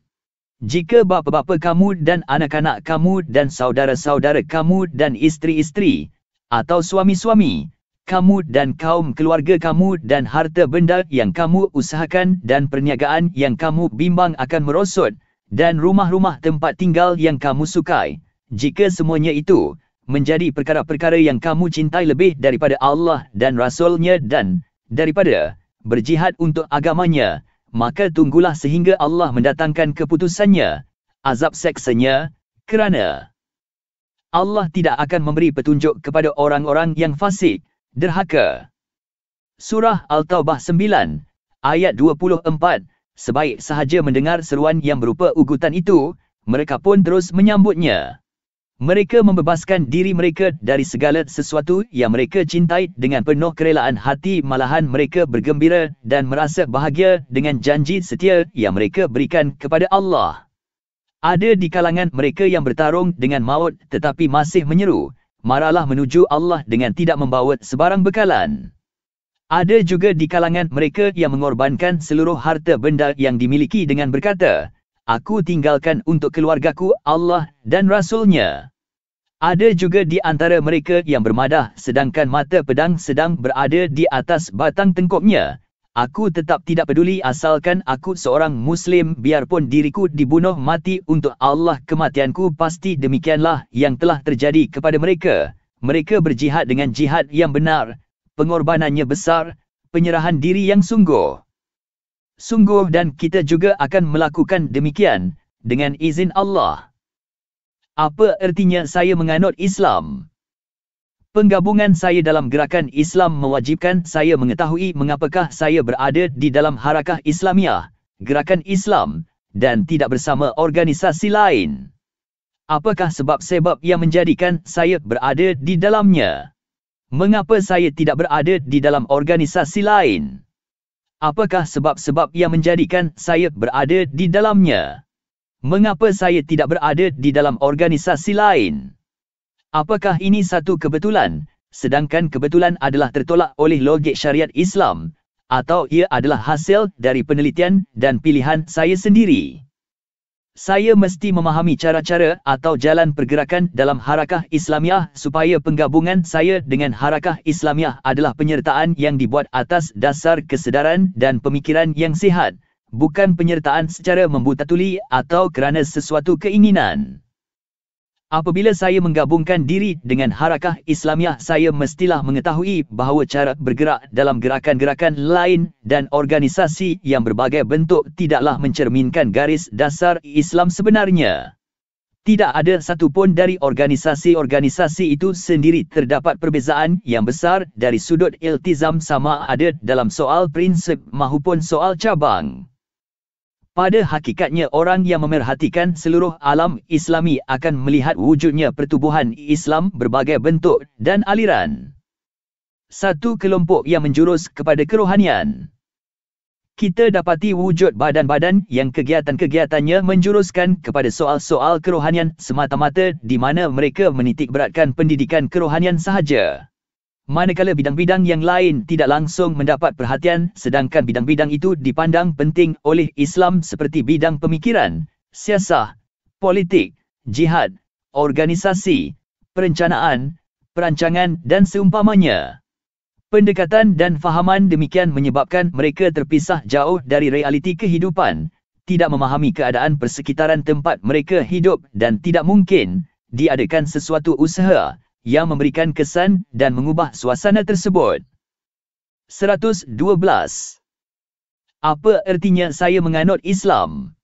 jika bapa-bapa kamu dan anak-anak kamu dan saudara-saudara kamu dan isteri-isteri, atau suami-suami kamu dan kaum keluarga kamu dan harta benda yang kamu usahakan dan perniagaan yang kamu bimbang akan merosot, dan rumah-rumah tempat tinggal yang kamu sukai, jika semuanya itu menjadi perkara-perkara yang kamu cintai lebih daripada Allah dan Rasul-Nya dan daripada berjihad untuk agamanya, maka tunggulah sehingga Allah mendatangkan keputusannya, azab seksanya, kerana Allah tidak akan memberi petunjuk kepada orang-orang yang fasik, derhaka. Surah Al-Taubah 9, ayat 24. Sebaik sahaja mendengar seruan yang berupa ugutan itu, mereka pun terus menyambutnya. Mereka membebaskan diri mereka dari segala sesuatu yang mereka cintai dengan penuh kerelaan hati, malahan mereka bergembira dan merasa bahagia dengan janji setia yang mereka berikan kepada Allah. Ada di kalangan mereka yang bertarung dengan maut tetapi masih menyeru, marahlah menuju Allah dengan tidak membawa sebarang bekalan. Ada juga di kalangan mereka yang mengorbankan seluruh harta benda yang dimiliki dengan berkata, aku tinggalkan untuk keluargaku Allah dan Rasul-Nya. Ada juga di antara mereka yang bermadah sedangkan mata pedang sedang berada di atas batang tengkuknya. Aku tetap tidak peduli asalkan aku seorang Muslim, biarpun diriku dibunuh mati untuk Allah, kematianku pasti. Demikianlah yang telah terjadi kepada mereka. Mereka berjihad dengan jihad yang benar, pengorbanannya besar, penyerahan diri yang sungguh. Dan kita juga akan melakukan demikian dengan izin Allah. Apa artinya saya menganut Islam? Penggabungan saya dalam gerakan Islam mewajibkan saya mengetahui mengapakah saya berada di dalam Harakah Islamiah, gerakan Islam, dan tidak bersama organisasi lain. Apakah sebab-sebab yang menjadikan saya berada di dalamnya? Mengapa saya tidak berada di dalam organisasi lain? Apakah sebab-sebab yang menjadikan saya berada di dalamnya? Mengapa saya tidak berada di dalam organisasi lain? Apakah ini satu kebetulan, sedangkan kebetulan adalah tertolak oleh logik syariat Islam, atau ia adalah hasil dari penelitian dan pilihan saya sendiri? Saya mesti memahami cara-cara atau jalan pergerakan dalam Harakah Islamiah supaya penggabungan saya dengan Harakah Islamiah adalah penyertaan yang dibuat atas dasar kesedaran dan pemikiran yang sihat, bukan penyertaan secara membuta-tuli atau kerana sesuatu keinginan. Apabila saya menggabungkan diri dengan Harakah Islamiah, saya mestilah mengetahui bahawa cara bergerak dalam gerakan-gerakan lain dan organisasi yang berbagai bentuk tidaklah mencerminkan garis dasar Islam sebenarnya. Tidak ada satu pun dari organisasi-organisasi itu sendiri terdapat perbezaan yang besar dari sudut iltizam, sama ada dalam soal prinsip maupun soal cabang. Pada hakikatnya, orang yang memerhatikan seluruh alam Islami akan melihat wujudnya pertubuhan Islam berbagai bentuk dan aliran. Satu kelompok yang menjurus kepada kerohanian. Kita dapati wujud badan-badan yang kegiatan-kegiatannya menjuruskan kepada soal-soal kerohanian semata-mata, di mana mereka menitik beratkan pendidikan kerohanian sahaja. Manakala bidang-bidang yang lain tidak langsung mendapat perhatian, sedangkan bidang-bidang itu dipandang penting oleh Islam seperti bidang pemikiran, siasah, politik, jihad, organisasi, perencanaan, perancangan dan seumpamanya. Pendekatan dan fahaman demikian menyebabkan mereka terpisah jauh dari realiti kehidupan, tidak memahami keadaan persekitaran tempat mereka hidup dan tidak mungkin diadakan sesuatu usaha yang memberikan kesan dan mengubah suasana tersebut. 112. Apa artinya saya menganut Islam?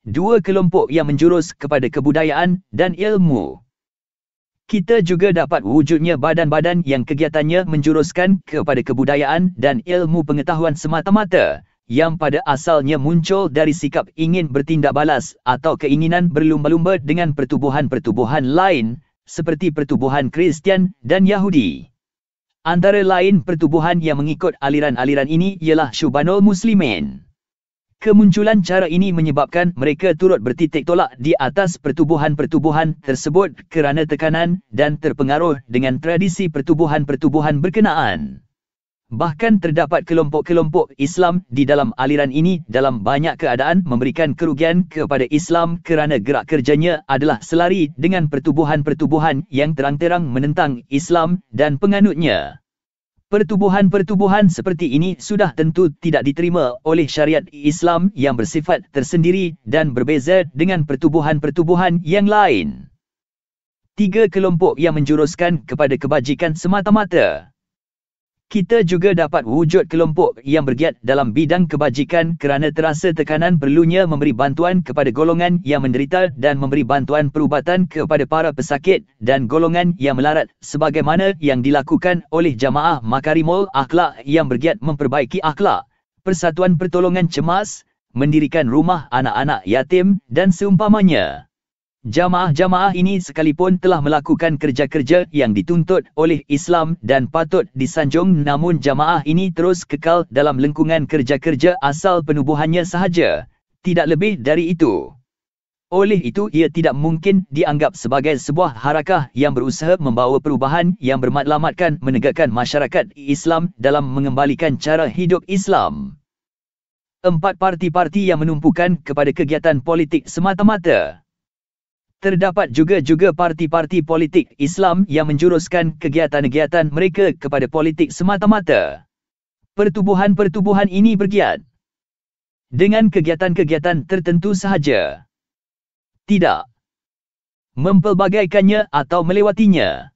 Dua kelompok yang menjurus kepada kebudayaan dan ilmu. Kita juga dapat wujudnya badan-badan yang kegiatannya menjuruskan kepada kebudayaan dan ilmu pengetahuan semata-mata, yang pada asalnya muncul dari sikap ingin bertindak balas atau keinginan berlumba-lumba dengan pertubuhan-pertubuhan lain, seperti pertubuhan Kristian dan Yahudi. Antara lain pertubuhan yang mengikut aliran-aliran ini ialah Syubanul Muslimin. Kemunculan cara ini menyebabkan mereka turut bertitik tolak di atas pertubuhan-pertubuhan tersebut kerana tekanan dan terpengaruh dengan tradisi pertubuhan-pertubuhan berkenaan. Bahkan terdapat kelompok-kelompok Islam di dalam aliran ini dalam banyak keadaan memberikan kerugian kepada Islam kerana gerak kerjanya adalah selari dengan pertubuhan-pertubuhan yang terang-terang menentang Islam dan penganutnya. Pertubuhan-pertubuhan seperti ini sudah tentu tidak diterima oleh syariat Islam yang bersifat tersendiri dan berbeza dengan pertubuhan-pertubuhan yang lain. 3 kelompok yang menjuruskan kepada kebajikan semata-mata. Kita juga dapat wujud kelompok yang bergiat dalam bidang kebajikan kerana terasa tekanan perlunya memberi bantuan kepada golongan yang menderita dan memberi bantuan perubatan kepada para pesakit dan golongan yang melarat sebagaimana yang dilakukan oleh Jamaah Makarimul Akhlak yang bergiat memperbaiki akhlak, Persatuan Pertolongan Cemas, mendirikan rumah anak-anak yatim dan seumpamanya. Jamaah-jamaah ini sekalipun telah melakukan kerja-kerja yang dituntut oleh Islam dan patut disanjung, namun jamaah ini terus kekal dalam lengkungan kerja-kerja asal penubuhannya sahaja, tidak lebih dari itu. Oleh itu ia tidak mungkin dianggap sebagai sebuah harakah yang berusaha membawa perubahan yang bermatlamatkan menegakkan masyarakat Islam dalam mengembalikan cara hidup Islam. 4 parti-parti yang menumpukan kepada kegiatan politik semata-mata. Terdapat juga parti-parti politik Islam yang menjuruskan kegiatan-kegiatan mereka kepada politik semata-mata. Pertubuhan-pertubuhan ini bergiat dengan kegiatan-kegiatan tertentu sahaja, tidak mempelbagaikannya atau melewatinya.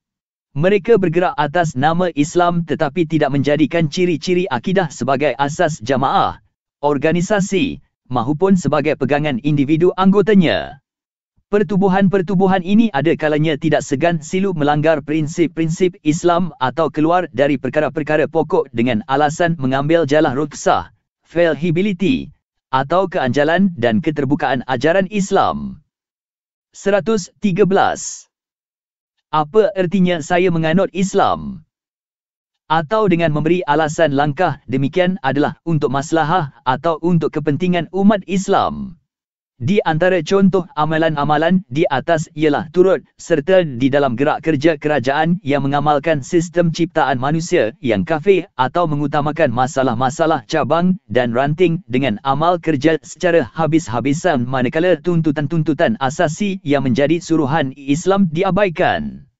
Mereka bergerak atas nama Islam tetapi tidak menjadikan ciri-ciri akidah sebagai asas jamaah, organisasi, mahupun sebagai pegangan individu anggotanya. Pertubuhan-pertubuhan ini ada kalanya tidak segan silu melanggar prinsip-prinsip Islam atau keluar dari perkara-perkara pokok dengan alasan mengambil jalan rukhsah, fallibility, atau keanjalan dan keterbukaan ajaran Islam. 113. Apa ertinya saya menganut Islam? Atau dengan memberi alasan langkah demikian adalah untuk maslahah atau untuk kepentingan umat Islam. Di antara contoh amalan-amalan di atas ialah turut serta di dalam gerak kerja kerajaan yang mengamalkan sistem ciptaan manusia yang kafir atau mengutamakan masalah-masalah cabang dan ranting dengan amal kerja secara habis-habisan manakala tuntutan-tuntutan asasi yang menjadi suruhan Islam diabaikan.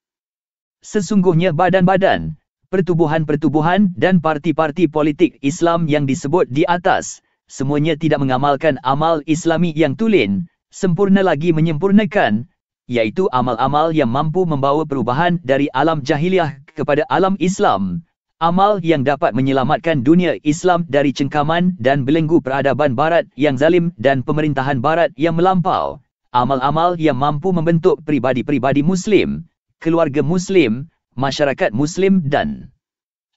Sesungguhnya badan-badan, pertubuhan-pertubuhan dan parti-parti politik Islam yang disebut di atas semuanya tidak mengamalkan amal Islami yang tulen, sempurna lagi menyempurnakan, iaitu amal-amal yang mampu membawa perubahan dari alam jahiliah kepada alam Islam, amal yang dapat menyelamatkan dunia Islam dari cengkaman dan belenggu peradaban Barat yang zalim dan pemerintahan Barat yang melampau, amal-amal yang mampu membentuk pribadi-pribadi Muslim, keluarga Muslim, masyarakat Muslim dan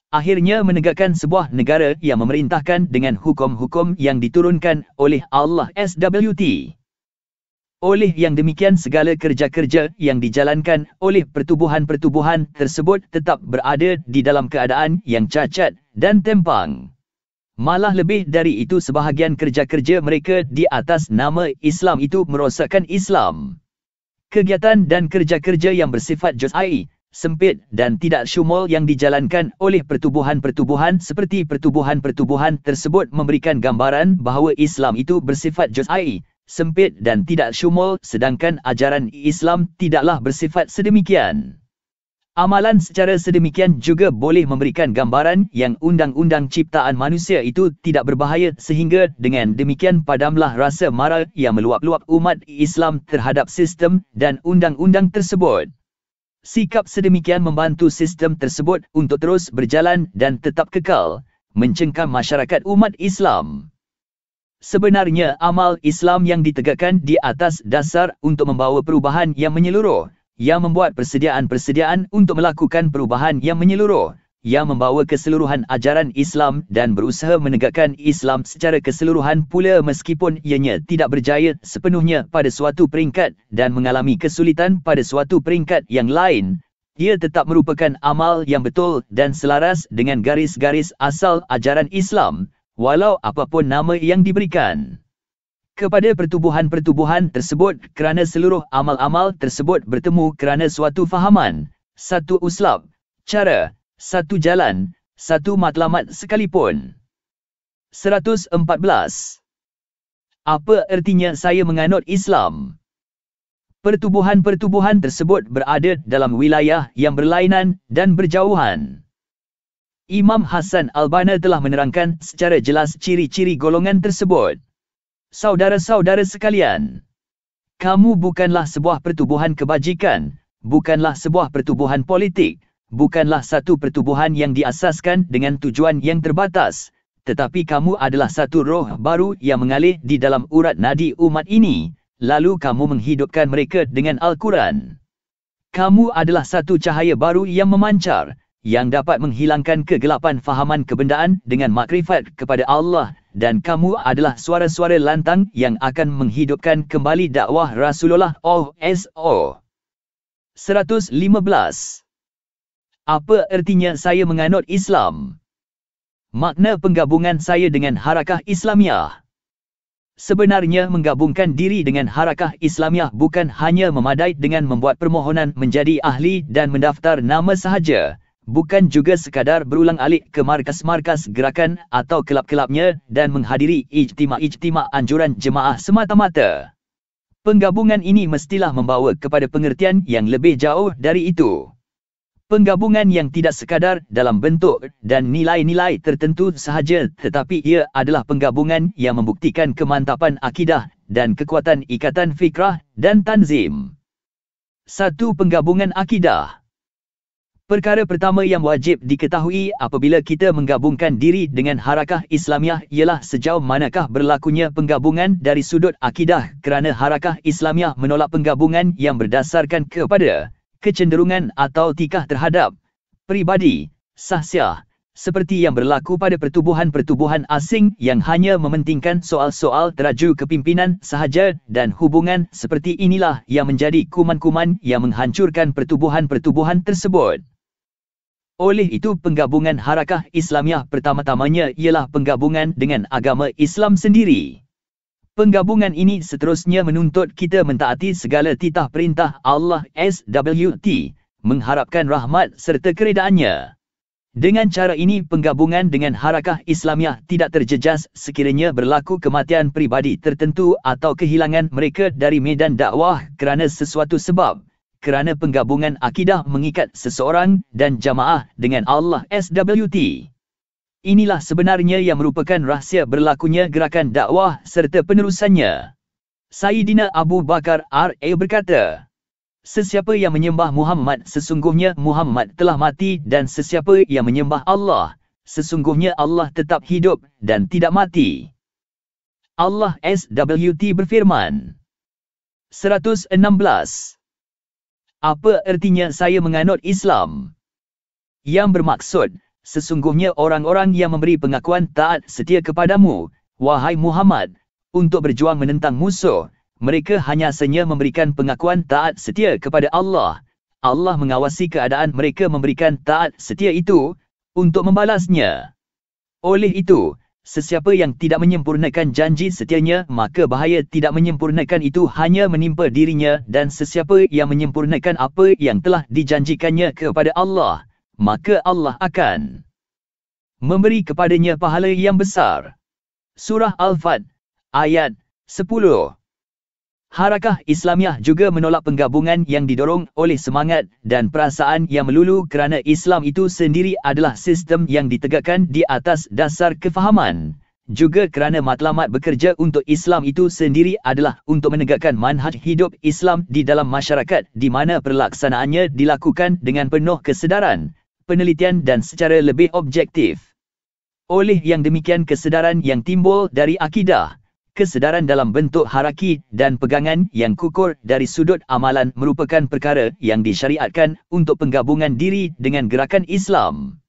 akhirnya menegakkan sebuah negara yang memerintahkan dengan hukum-hukum yang diturunkan oleh Allah SWT. Oleh yang demikian segala kerja-kerja yang dijalankan oleh pertubuhan-pertubuhan tersebut tetap berada di dalam keadaan yang cacat dan tempang. Malah lebih dari itu sebahagian kerja-kerja mereka di atas nama Islam itu merosakkan Islam. Kegiatan dan kerja-kerja yang bersifat juz'i, sempit dan tidak syumul yang dijalankan oleh pertubuhan-pertubuhan seperti pertubuhan-pertubuhan tersebut memberikan gambaran bahawa Islam itu bersifat juz'i, sempit dan tidak syumul sedangkan ajaran Islam tidaklah bersifat sedemikian. Amalan secara sedemikian juga boleh memberikan gambaran yang undang-undang ciptaan manusia itu tidak berbahaya sehingga dengan demikian padamlah rasa mara yang meluap-luap umat Islam terhadap sistem dan undang-undang tersebut. Sikap sedemikian membantu sistem tersebut untuk terus berjalan dan tetap kekal, mencengkam masyarakat umat Islam. Sebenarnya amal Islam yang ditegakkan di atas dasar untuk membawa perubahan yang menyeluruh, yang membuat persediaan-persediaan untuk melakukan perubahan yang menyeluruh, yang membawa keseluruhan ajaran Islam dan berusaha menegakkan Islam secara keseluruhan pula meskipun ianya tidak berjaya sepenuhnya pada suatu peringkat dan mengalami kesulitan pada suatu peringkat yang lain, ia tetap merupakan amal yang betul dan selaras dengan garis-garis asal ajaran Islam, walau apapun nama yang diberikan kepada pertubuhan-pertubuhan tersebut kerana seluruh amal-amal tersebut bertemu kerana suatu fahaman, satu uslab, cara, satu jalan, satu matlamat sekalipun. 114. Apa ertinya saya menganut Islam? Pertubuhan-pertubuhan tersebut berada dalam wilayah yang berlainan dan berjauhan. Imam Hasan Al-Banna telah menerangkan secara jelas ciri-ciri golongan tersebut. Saudara-saudara sekalian, kamu bukanlah sebuah pertubuhan kebajikan, bukanlah sebuah pertubuhan politik, bukanlah satu pertubuhan yang diasaskan dengan tujuan yang terbatas, tetapi kamu adalah satu roh baru yang mengalir di dalam urat nadi umat ini, lalu kamu menghidupkan mereka dengan Al-Quran. Kamu adalah satu cahaya baru yang memancar, yang dapat menghilangkan kegelapan fahaman kebendaan dengan makrifat kepada Allah, dan kamu adalah suara-suara lantang yang akan menghidupkan kembali dakwah Rasulullah SAW. 115. Apa ertinya saya menganut Islam? Makna penggabungan saya dengan Harakah Islamiyah. Sebenarnya menggabungkan diri dengan Harakah Islamiyah bukan hanya memadai dengan membuat permohonan menjadi ahli dan mendaftar nama sahaja, bukan juga sekadar berulang-alik ke markas-markas gerakan atau kelab-kelabnya dan menghadiri ijtima'-ijtima' anjuran jemaah semata-mata. Penggabungan ini mestilah membawa kepada pengertian yang lebih jauh dari itu. Penggabungan yang tidak sekadar dalam bentuk dan nilai-nilai tertentu sahaja, tetapi ia adalah penggabungan yang membuktikan kemantapan akidah dan kekuatan ikatan fikrah dan tanzim. 1. Penggabungan akidah. Perkara pertama yang wajib diketahui apabila kita menggabungkan diri dengan Harakah Islamiyah ialah sejauh manakah berlakunya penggabungan dari sudut akidah, kerana Harakah Islamiyah menolak penggabungan yang berdasarkan kepada kecenderungan atau tikah terhadap pribadi, sahsiah, seperti yang berlaku pada pertubuhan-pertubuhan asing yang hanya mementingkan soal-soal teraju kepimpinan sahaja, dan hubungan seperti inilah yang menjadi kuman-kuman yang menghancurkan pertubuhan-pertubuhan tersebut. Oleh itu, penggabungan Harakah Islamiyah pertama-tamanya ialah penggabungan dengan agama Islam sendiri. Penggabungan ini seterusnya menuntut kita mentaati segala titah perintah Allah SWT, mengharapkan rahmat serta keredaannya. Dengan cara ini, penggabungan dengan Harakah Islamiyah tidak terjejas sekiranya berlaku kematian pribadi tertentu atau kehilangan mereka dari medan dakwah kerana sesuatu sebab, kerana penggabungan akidah mengikat seseorang dan jamaah dengan Allah SWT. Inilah sebenarnya yang merupakan rahsia berlakunya gerakan dakwah serta penerusannya. Sayyidina Abu Bakar R.A. berkata, "Sesiapa yang menyembah Muhammad, sesungguhnya Muhammad telah mati, dan sesiapa yang menyembah Allah, sesungguhnya Allah tetap hidup dan tidak mati." Allah SWT berfirman. 116. Apa ertinya saya menganut Islam? Yang bermaksud, sesungguhnya orang-orang yang memberi pengakuan taat setia kepadamu, wahai Muhammad, untuk berjuang menentang musuh, mereka hanya saja memberikan pengakuan taat setia kepada Allah. Allah mengawasi keadaan mereka memberikan taat setia itu untuk membalasnya. Oleh itu, sesiapa yang tidak menyempurnakan janji setianya, maka bahaya tidak menyempurnakan itu hanya menimpa dirinya, dan sesiapa yang menyempurnakan apa yang telah dijanjikannya kepada Allah, maka Allah akan memberi kepadanya pahala yang besar. Surah Al-Fat, ayat 10. Harakah Islamiyah juga menolak penggabungan yang didorong oleh semangat dan perasaan yang melulu, kerana Islam itu sendiri adalah sistem yang ditegakkan di atas dasar kefahaman. Juga kerana matlamat bekerja untuk Islam itu sendiri adalah untuk menegakkan manhaj hidup Islam di dalam masyarakat, di mana perlaksanaannya dilakukan dengan penuh kesedaran, penelitian dan secara lebih objektif. Oleh yang demikian, kesedaran yang timbul dari akidah, kesedaran dalam bentuk haraki dan pegangan yang kukur dari sudut amalan merupakan perkara yang disyariatkan untuk penggabungan diri dengan gerakan Islam.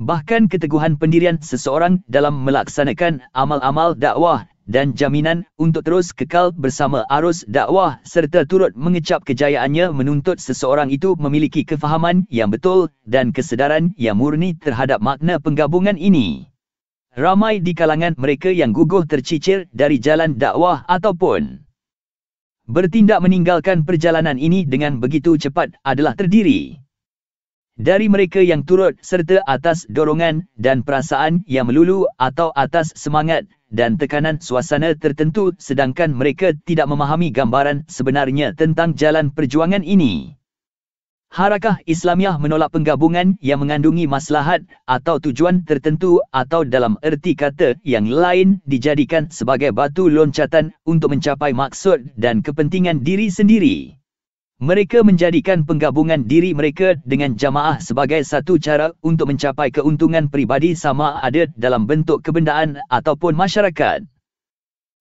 Bahkan keteguhan pendirian seseorang dalam melaksanakan amal-amal dakwah dan jaminan untuk terus kekal bersama arus dakwah serta turut mengecap kejayaannya menuntut seseorang itu memiliki kefahaman yang betul dan kesedaran yang murni terhadap makna penggabungan ini. Ramai di kalangan mereka yang guguh tercicir dari jalan dakwah ataupun bertindak meninggalkan perjalanan ini dengan begitu cepat adalah terdiri dari mereka yang turut serta atas dorongan dan perasaan yang melulu atau atas semangat dan tekanan suasana tertentu sedangkan mereka tidak memahami gambaran sebenarnya tentang jalan perjuangan ini. Harakah Islamiah menolak penggabungan yang mengandungi maslahat atau tujuan tertentu atau dalam erti kata yang lain dijadikan sebagai batu loncatan untuk mencapai maksud dan kepentingan diri sendiri. Mereka menjadikan penggabungan diri mereka dengan jamaah sebagai satu cara untuk mencapai keuntungan peribadi sama ada dalam bentuk kebendaan ataupun masyarakat.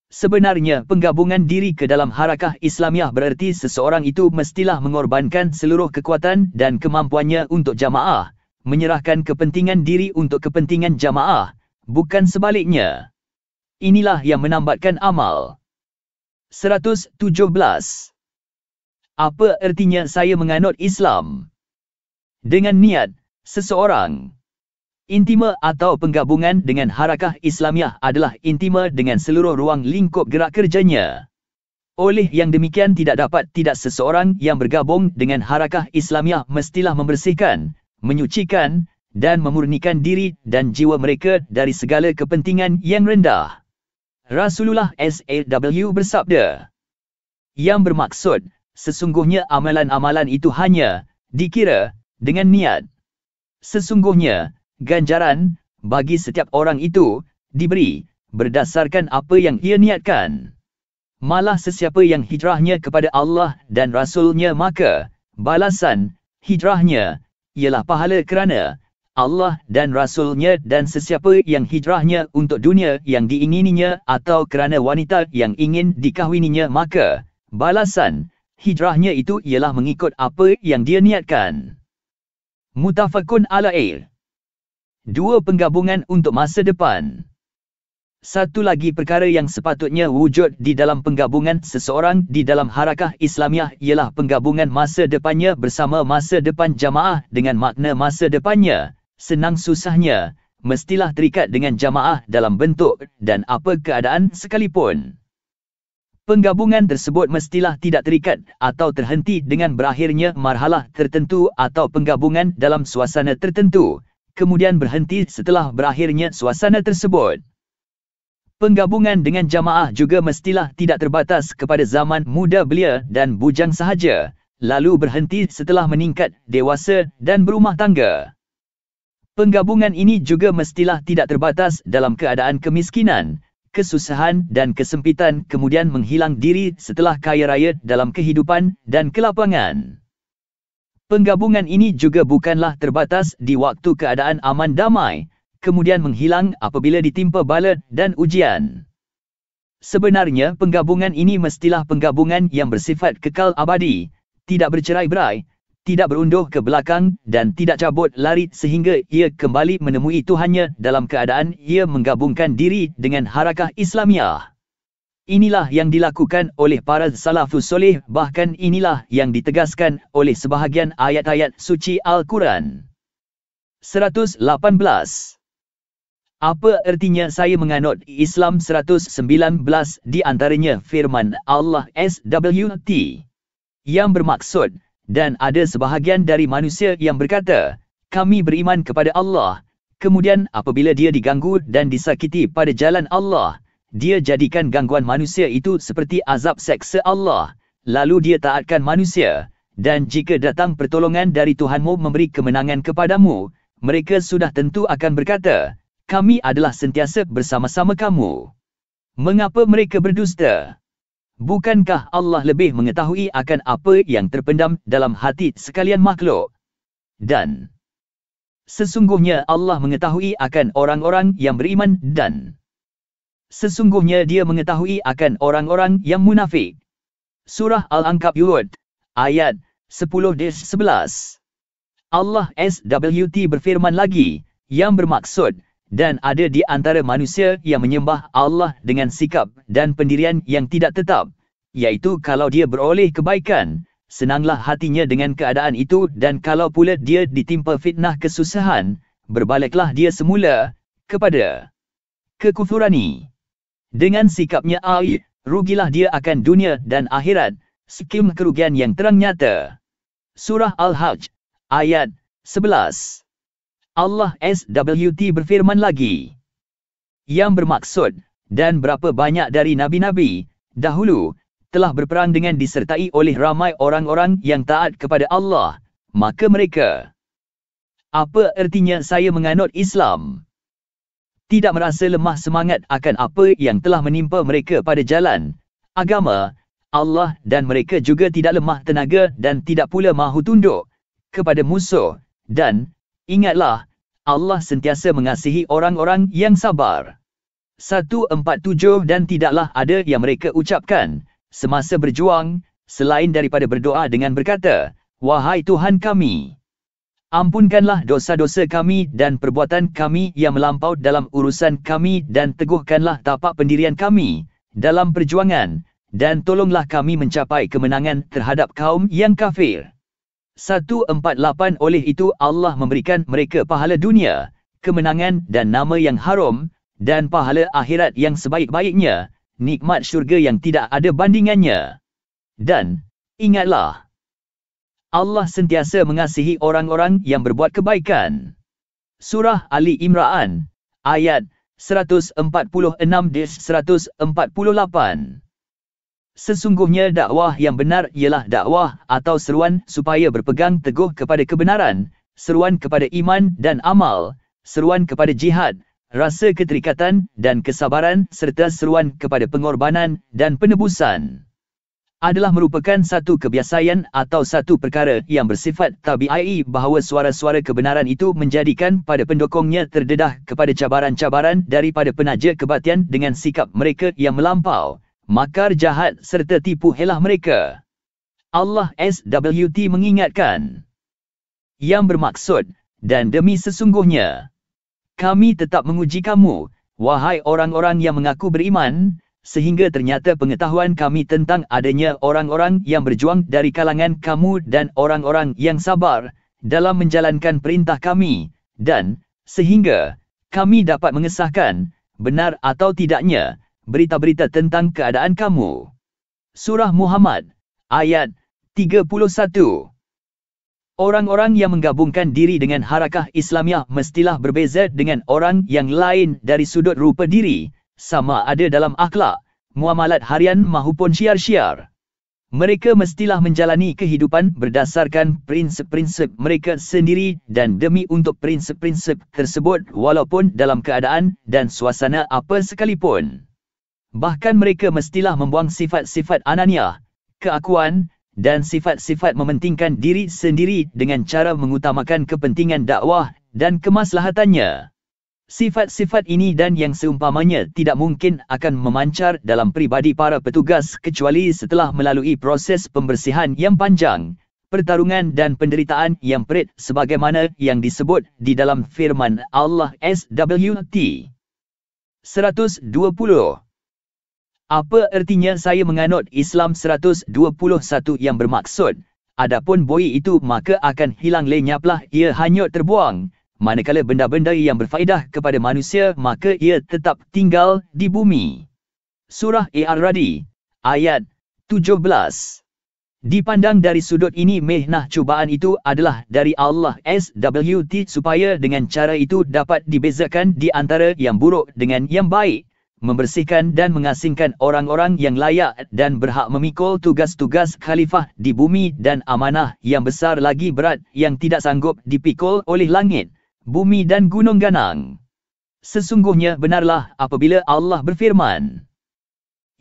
Sebenarnya, penggabungan diri ke dalam Harakah Islamiah bererti seseorang itu mestilah mengorbankan seluruh kekuatan dan kemampuannya untuk jamaah, menyerahkan kepentingan diri untuk kepentingan jamaah, bukan sebaliknya. Inilah yang menambatkan amal. 117. Apa ertinya saya menganut Islam? Dengan niat, seseorang intima atau penggabungan dengan Harakah Islamiah adalah intima dengan seluruh ruang lingkup gerak kerjanya. Oleh yang demikian tidak seseorang yang bergabung dengan Harakah Islamiah mestilah membersihkan, menyucikan dan memurnikan diri dan jiwa mereka dari segala kepentingan yang rendah. Rasulullah SAW bersabda, yang bermaksud, sesungguhnya amalan-amalan itu hanya dikira dengan niat. Sesungguhnya, ganjaran bagi setiap orang itu diberi berdasarkan apa yang ia niatkan. Malah sesiapa yang hijrahnya kepada Allah dan Rasul-Nya maka balasan hijrahnya ialah pahala kerana Allah dan Rasul-Nya dan sesiapa yang hijrahnya untuk dunia yang diingininya atau kerana wanita yang ingin dikahwininya maka balasan hijrahnya itu ialah mengikut apa yang dia niatkan. Muttafaqun alaih. Dua penggabungan untuk masa depan. Satu lagi perkara yang sepatutnya wujud di dalam penggabungan seseorang di dalam Harakah Islamiah ialah penggabungan masa depannya bersama masa depan jamaah dengan makna masa depannya, senang susahnya, mestilah terikat dengan jamaah dalam bentuk dan apa keadaan sekalipun. Penggabungan tersebut mestilah tidak terikat atau terhenti dengan berakhirnya marhalah tertentu atau penggabungan dalam suasana tertentu, kemudian berhenti setelah berakhirnya suasana tersebut. Penggabungan dengan jamaah juga mestilah tidak terbatas kepada zaman muda belia dan bujang sahaja, lalu berhenti setelah meningkat dewasa dan berumah tangga. Penggabungan ini juga mestilah tidak terbatas dalam keadaan kemiskinan, kesusahan dan kesempitan kemudian menghilang diri setelah kaya raya dalam kehidupan dan kelapangan. Penggabungan ini juga bukanlah terbatas di waktu keadaan aman damai, kemudian menghilang apabila ditimpa bala dan ujian. Sebenarnya penggabungan ini mestilah penggabungan yang bersifat kekal abadi, tidak bercerai-berai, tidak berunduh ke belakang dan tidak cabut lari sehingga ia kembali menemui Tuhannya dalam keadaan ia menggabungkan diri dengan Harakah Islamiah. Inilah yang dilakukan oleh para salafus soleh, bahkan inilah yang ditegaskan oleh sebahagian ayat-ayat suci Al-Quran. 118. Apa artinya saya menganut Islam? 119 di antaranya firman Allah SWT yang bermaksud, dan ada sebahagian dari manusia yang berkata, kami beriman kepada Allah, kemudian apabila dia diganggu dan disakiti pada jalan Allah, dia jadikan gangguan manusia itu seperti azab seksa Allah, lalu dia taatkan manusia, dan jika datang pertolongan dari Tuhanmu memberi kemenangan kepadamu, mereka sudah tentu akan berkata, kami adalah sentiasa bersama-sama kamu. Mengapa mereka berdusta? Bukankah Allah lebih mengetahui akan apa yang terpendam dalam hati sekalian makhluk? Dan sesungguhnya Allah mengetahui akan orang-orang yang beriman dan sesungguhnya Dia mengetahui akan orang-orang yang munafik. Surah Al-Ankabut, ayat 10-11. Allah SWT berfirman lagi, yang bermaksud dan ada di antara manusia yang menyembah Allah dengan sikap dan pendirian yang tidak tetap, iaitu kalau dia beroleh kebaikan, senanglah hatinya dengan keadaan itu, dan kalau pula dia ditimpa fitnah kesusahan, berbaliklah dia semula kepada kekufurani. Dengan sikapnya rugilah dia akan dunia dan akhirat, skim kerugian yang terang nyata. Surah Al-Hajj, ayat 11. Allah SWT berfirman lagi, yang bermaksud, dan berapa banyak dari nabi-nabi dahulu telah berperang dengan disertai oleh ramai orang-orang yang taat kepada Allah, maka mereka. Apa artinya saya menganut Islam? Tidak merasa lemah semangat akan apa yang telah menimpa mereka pada jalan agama Allah, dan mereka juga tidak lemah tenaga dan tidak pula mahu tunduk kepada musuh, dan ingatlah, Allah sentiasa mengasihi orang-orang yang sabar. 147. Dan tidaklah ada yang mereka ucapkan semasa berjuang, selain daripada berdoa dengan berkata, Wahai Tuhan kami, ampunkanlah dosa-dosa kami dan perbuatan kami yang melampau dalam urusan kami, dan teguhkanlah tapak pendirian kami dalam perjuangan, dan tolonglah kami mencapai kemenangan terhadap kaum yang kafir. 148. Oleh itu Allah memberikan mereka pahala dunia, kemenangan dan nama yang harum, dan pahala akhirat yang sebaik-baiknya, nikmat syurga yang tidak ada bandingannya. Dan ingatlah, Allah sentiasa mengasihi orang-orang yang berbuat kebaikan. Surah Ali Imran, ayat 146-148. Sesungguhnya dakwah yang benar ialah dakwah atau seruan supaya berpegang teguh kepada kebenaran, seruan kepada iman dan amal, seruan kepada jihad, rasa keterikatan dan kesabaran, serta seruan kepada pengorbanan dan penebusan. Adalah merupakan satu kebiasaan atau satu perkara yang bersifat tabi'i bahawa suara-suara kebenaran itu menjadikan pada pendokongnya terdedah kepada cabaran-cabaran daripada penaja kebatian dengan sikap mereka yang melampau, makar jahat serta tipu helah mereka. Allah SWT mengingatkan, yang bermaksud, dan demi sesungguhnya kami tetap menguji kamu, wahai orang-orang yang mengaku beriman, sehingga ternyata pengetahuan kami tentang adanya orang-orang yang berjuang dari kalangan kamu dan orang-orang yang sabar dalam menjalankan perintah kami, dan sehingga kami dapat mengesahkan, benar atau tidaknya, berita-berita tentang keadaan kamu. Surah Muhammad, ayat 31. Orang-orang yang menggabungkan diri dengan Harakah Islamiah mestilah berbeza dengan orang yang lain dari sudut rupa diri, sama ada dalam akhlak, muamalat harian mahupun syiar-syiar. Mereka mestilah menjalani kehidupan berdasarkan prinsip-prinsip mereka sendiri dan demi untuk prinsip-prinsip tersebut walaupun dalam keadaan dan suasana apa sekalipun. Bahkan mereka mestilah membuang sifat-sifat ananiah, keakuan, dan sifat-sifat mementingkan diri sendiri dengan cara mengutamakan kepentingan dakwah dan kemaslahatannya. Sifat-sifat ini dan yang seumpamanya tidak mungkin akan memancar dalam pribadi para petugas kecuali setelah melalui proses pembersihan yang panjang, pertarungan dan penderitaan yang perit sebagaimana yang disebut di dalam firman Allah SWT. 120. Apa artinya saya menganut Islam? 121. Yang bermaksud, adapun boi itu maka akan hilang lenyaplah ia, hanyut terbuang, manakala benda-benda yang berfaedah kepada manusia maka ia tetap tinggal di bumi. Surah Ar-Ra'd, ayat 17. Dipandang dari sudut ini, mihnah cubaan itu adalah dari Allah SWT supaya dengan cara itu dapat dibezakan di antara yang buruk dengan yang baik, membersihkan dan mengasingkan orang-orang yang layak dan berhak memikul tugas-tugas khalifah di bumi dan amanah yang besar lagi berat yang tidak sanggup dipikul oleh langit, bumi dan gunung ganang. Sesungguhnya benarlah apabila Allah berfirman,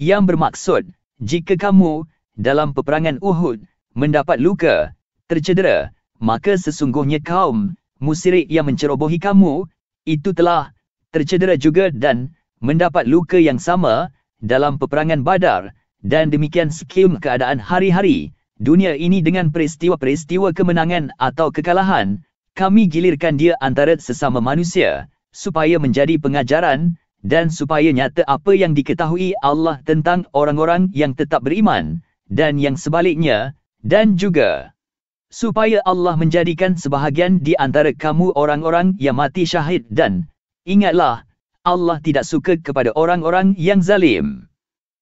yang bermaksud, jika kamu dalam peperangan Uhud mendapat luka, tercedera, maka sesungguhnya kaum musyrik yang mencerobohi kamu itu telah tercedera juga dan mendapat luka yang sama dalam peperangan Badar, dan demikian skim keadaan hari-hari dunia ini dengan peristiwa-peristiwa kemenangan atau kekalahan Kami gilirkan dia antara sesama manusia, supaya menjadi pengajaran, dan supaya nyata apa yang diketahui Allah tentang orang-orang yang tetap beriman, dan yang sebaliknya, dan juga supaya Allah menjadikan sebahagian di antara kamu orang-orang yang mati syahid dan ingatlah, Allah tidak suka kepada orang-orang yang zalim.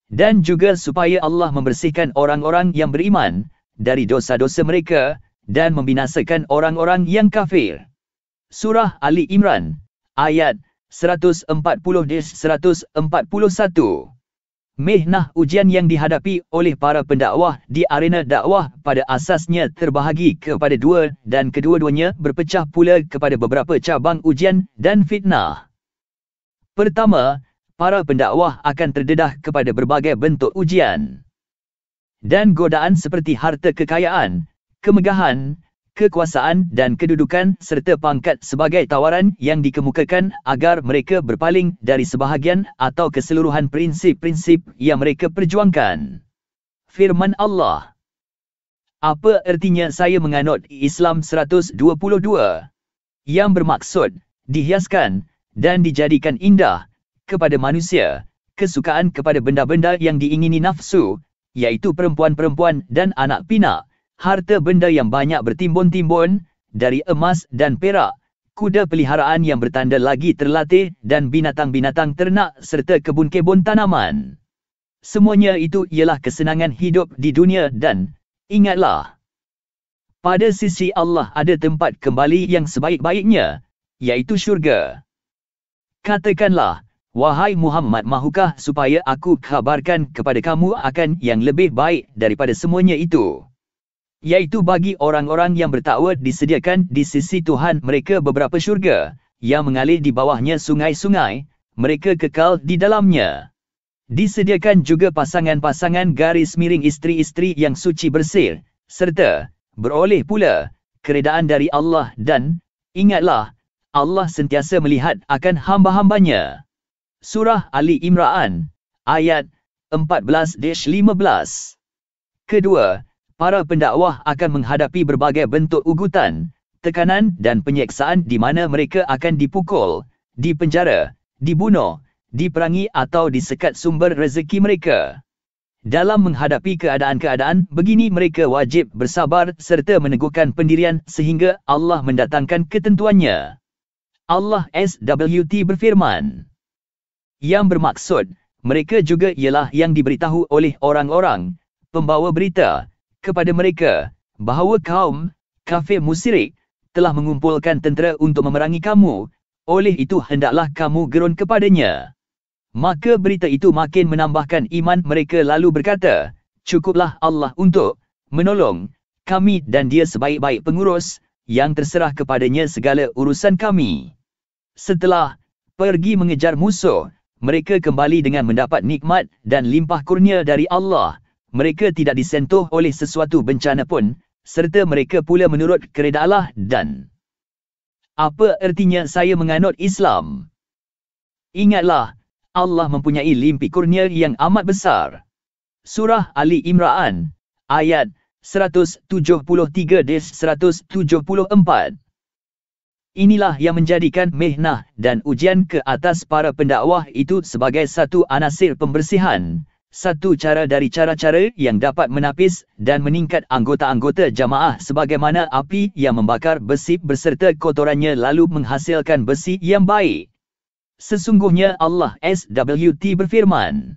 Dan juga supaya Allah membersihkan orang-orang yang beriman dari dosa-dosa mereka dan membinasakan orang-orang yang kafir. Surah Ali Imran, ayat 140-141. Mihnah ujian yang dihadapi oleh para pendakwah di arena dakwah pada asasnya terbahagi kepada dua dan kedua-duanya berpecah pula kepada beberapa cabang ujian dan fitnah. Pertama, para pendakwah akan terdedah kepada berbagai bentuk ujian dan godaan seperti harta kekayaan, kemegahan, kekuasaan dan kedudukan serta pangkat sebagai tawaran yang dikemukakan agar mereka berpaling dari sebahagian atau keseluruhan prinsip-prinsip yang mereka perjuangkan. Firman Allah. Apa artinya saya menganut Islam 122? Yang bermaksud, dihiaskan dan dijadikan indah kepada manusia, kesukaan kepada benda-benda yang diingini nafsu, iaitu perempuan-perempuan dan anak pinak, harta benda yang banyak bertimbun-timbun, dari emas dan perak, kuda peliharaan yang bertanda lagi terlatih dan binatang-binatang ternak serta kebun-kebun tanaman. Semuanya itu ialah kesenangan hidup di dunia dan, ingatlah, pada sisi Allah ada tempat kembali yang sebaik-baiknya, iaitu syurga. Katakanlah, wahai Muhammad, mahukah supaya aku khabarkan kepada kamu akan yang lebih baik daripada semuanya itu? Iaitu bagi orang-orang yang bertakwa disediakan di sisi Tuhan mereka beberapa syurga, yang mengalir di bawahnya sungai-sungai, mereka kekal di dalamnya. Disediakan juga pasangan-pasangan garis miring isteri-isteri yang suci bersih, serta beroleh pula keredaan dari Allah dan, ingatlah, Allah sentiasa melihat akan hamba-hambanya. Surah Ali Imran, ayat 14-15. Kedua, para pendakwah akan menghadapi berbagai bentuk ugutan, tekanan dan penyeksaan di mana mereka akan dipukul, dipenjara, dibunuh, diperangi atau disekat sumber rezeki mereka. Dalam menghadapi keadaan-keadaan begini mereka wajib bersabar serta meneguhkan pendirian sehingga Allah mendatangkan ketentuannya. Allah SWT berfirman. Yang bermaksud, mereka juga ialah yang diberitahu oleh orang-orang, pembawa berita, kepada mereka, bahawa kaum kafir musyrik telah mengumpulkan tentera untuk memerangi kamu, oleh itu hendaklah kamu gerun kepadanya. Maka berita itu makin menambahkan iman mereka lalu berkata, cukuplah Allah untuk menolong kami dan dia sebaik-baik pengurus, yang terserah kepadanya segala urusan kami. Setelah pergi mengejar musuh, mereka kembali dengan mendapat nikmat dan limpah kurnia dari Allah. Mereka tidak disentuh oleh sesuatu bencana pun, serta mereka pula menurut keredaan Allah dan. Apa artinya saya menganut Islam? Ingatlah, Allah mempunyai limpah kurnia yang amat besar. Surah Ali Imran, ayat 173-174. Inilah yang menjadikan mihnah dan ujian ke atas para pendakwah itu sebagai satu anasir pembersihan. Satu cara dari cara-cara yang dapat menapis dan meningkat anggota-anggota jamaah sebagaimana api yang membakar besi berserta kotorannya lalu menghasilkan besi yang baik. Sesungguhnya Allah SWT berfirman.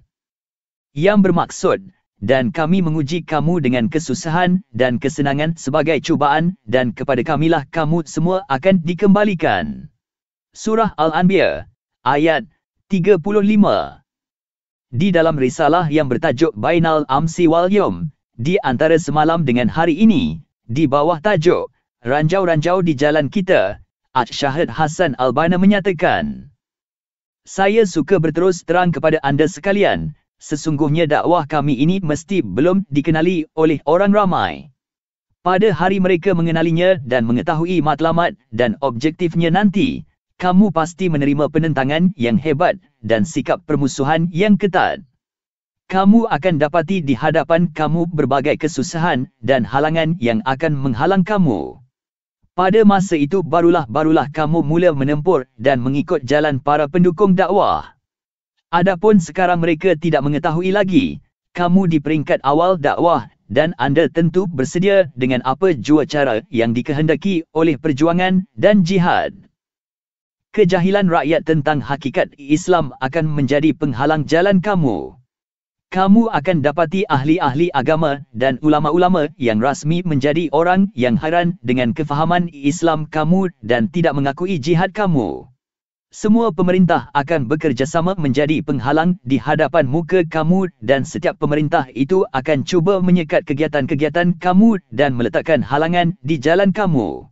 Yang bermaksud, dan kami menguji kamu dengan kesusahan dan kesenangan sebagai cubaan dan kepada kamilah kamu semua akan dikembalikan. Surah Al-Anbiya, ayat 35. Di dalam risalah yang bertajuk Bainal Amsi wal Yawm, di antara semalam dengan hari ini, di bawah tajuk Ranjau-ranjau di jalan kita, Syahid Hasan Al-Banna menyatakan, saya suka berterus terang kepada anda sekalian, sesungguhnya dakwah kami ini mesti belum dikenali oleh orang ramai. Pada hari mereka mengenalinya dan mengetahui matlamat dan objektifnya nanti, kamu pasti menerima penentangan yang hebat dan sikap permusuhan yang ketat. Kamu akan dapati di hadapan kamu berbagai kesusahan dan halangan yang akan menghalang kamu. Pada masa itu barulah kamu mula menempur dan mengikut jalan para pendukung dakwah. Adapun sekarang mereka tidak mengetahui lagi, kamu di peringkat awal dakwah dan anda tentu bersedia dengan apa jua cara yang dikehendaki oleh perjuangan dan jihad. Kejahilan rakyat tentang hakikat Islam akan menjadi penghalang jalan kamu. Kamu akan dapati ahli-ahli agama dan ulama-ulama yang rasmi menjadi orang yang hairan dengan kefahaman Islam kamu dan tidak mengakui jihad kamu. Semua pemerintah akan bekerjasama menjadi penghalang di hadapan muka kamu dan setiap pemerintah itu akan cuba menyekat kegiatan-kegiatan kamu dan meletakkan halangan di jalan kamu.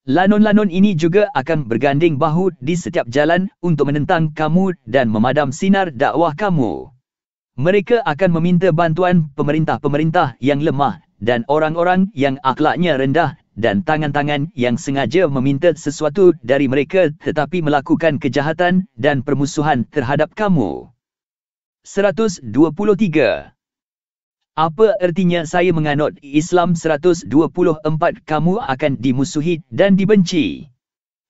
Lanon-lanon ini juga akan berganding bahu di setiap jalan untuk menentang kamu dan memadam sinar dakwah kamu. Mereka akan meminta bantuan pemerintah-pemerintah yang lemah dan orang-orang yang akhlaknya rendah dan tangan-tangan yang sengaja meminta sesuatu dari mereka tetapi melakukan kejahatan dan permusuhan terhadap kamu. 123. Apa artinya saya menganut Islam? 124. Kamu akan dimusuhi dan dibenci.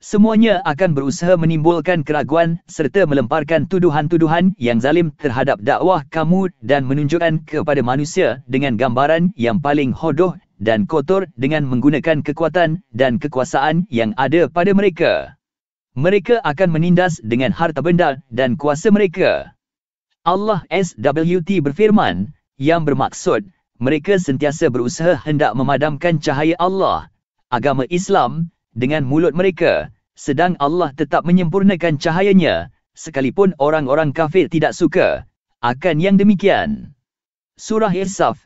Semuanya akan berusaha menimbulkan keraguan serta melemparkan tuduhan-tuduhan yang zalim terhadap dakwah kamu dan menunjukkan kepada manusia dengan gambaran yang paling hodoh dan kotor dengan menggunakan kekuatan dan kekuasaan yang ada pada mereka. Mereka akan menindas dengan harta benda dan kuasa mereka. Allah SWT berfirman, yang bermaksud, mereka sentiasa berusaha hendak memadamkan cahaya Allah, agama Islam, dengan mulut mereka, sedang Allah tetap menyempurnakan cahayanya, sekalipun orang-orang kafir tidak suka akan yang demikian. Surah Irsaf,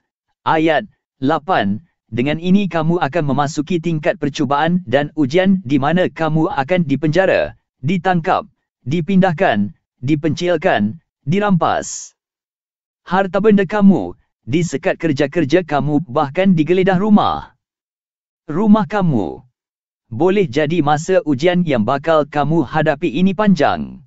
ayat 8. Dengan ini kamu akan memasuki tingkat percubaan dan ujian di mana kamu akan dipenjara, ditangkap, dipindahkan, dipencilkan, dirampas harta benda kamu, disekat kerja-kerja kamu, bahkan digeledah rumah kamu. Boleh jadi masa ujian yang bakal kamu hadapi ini panjang.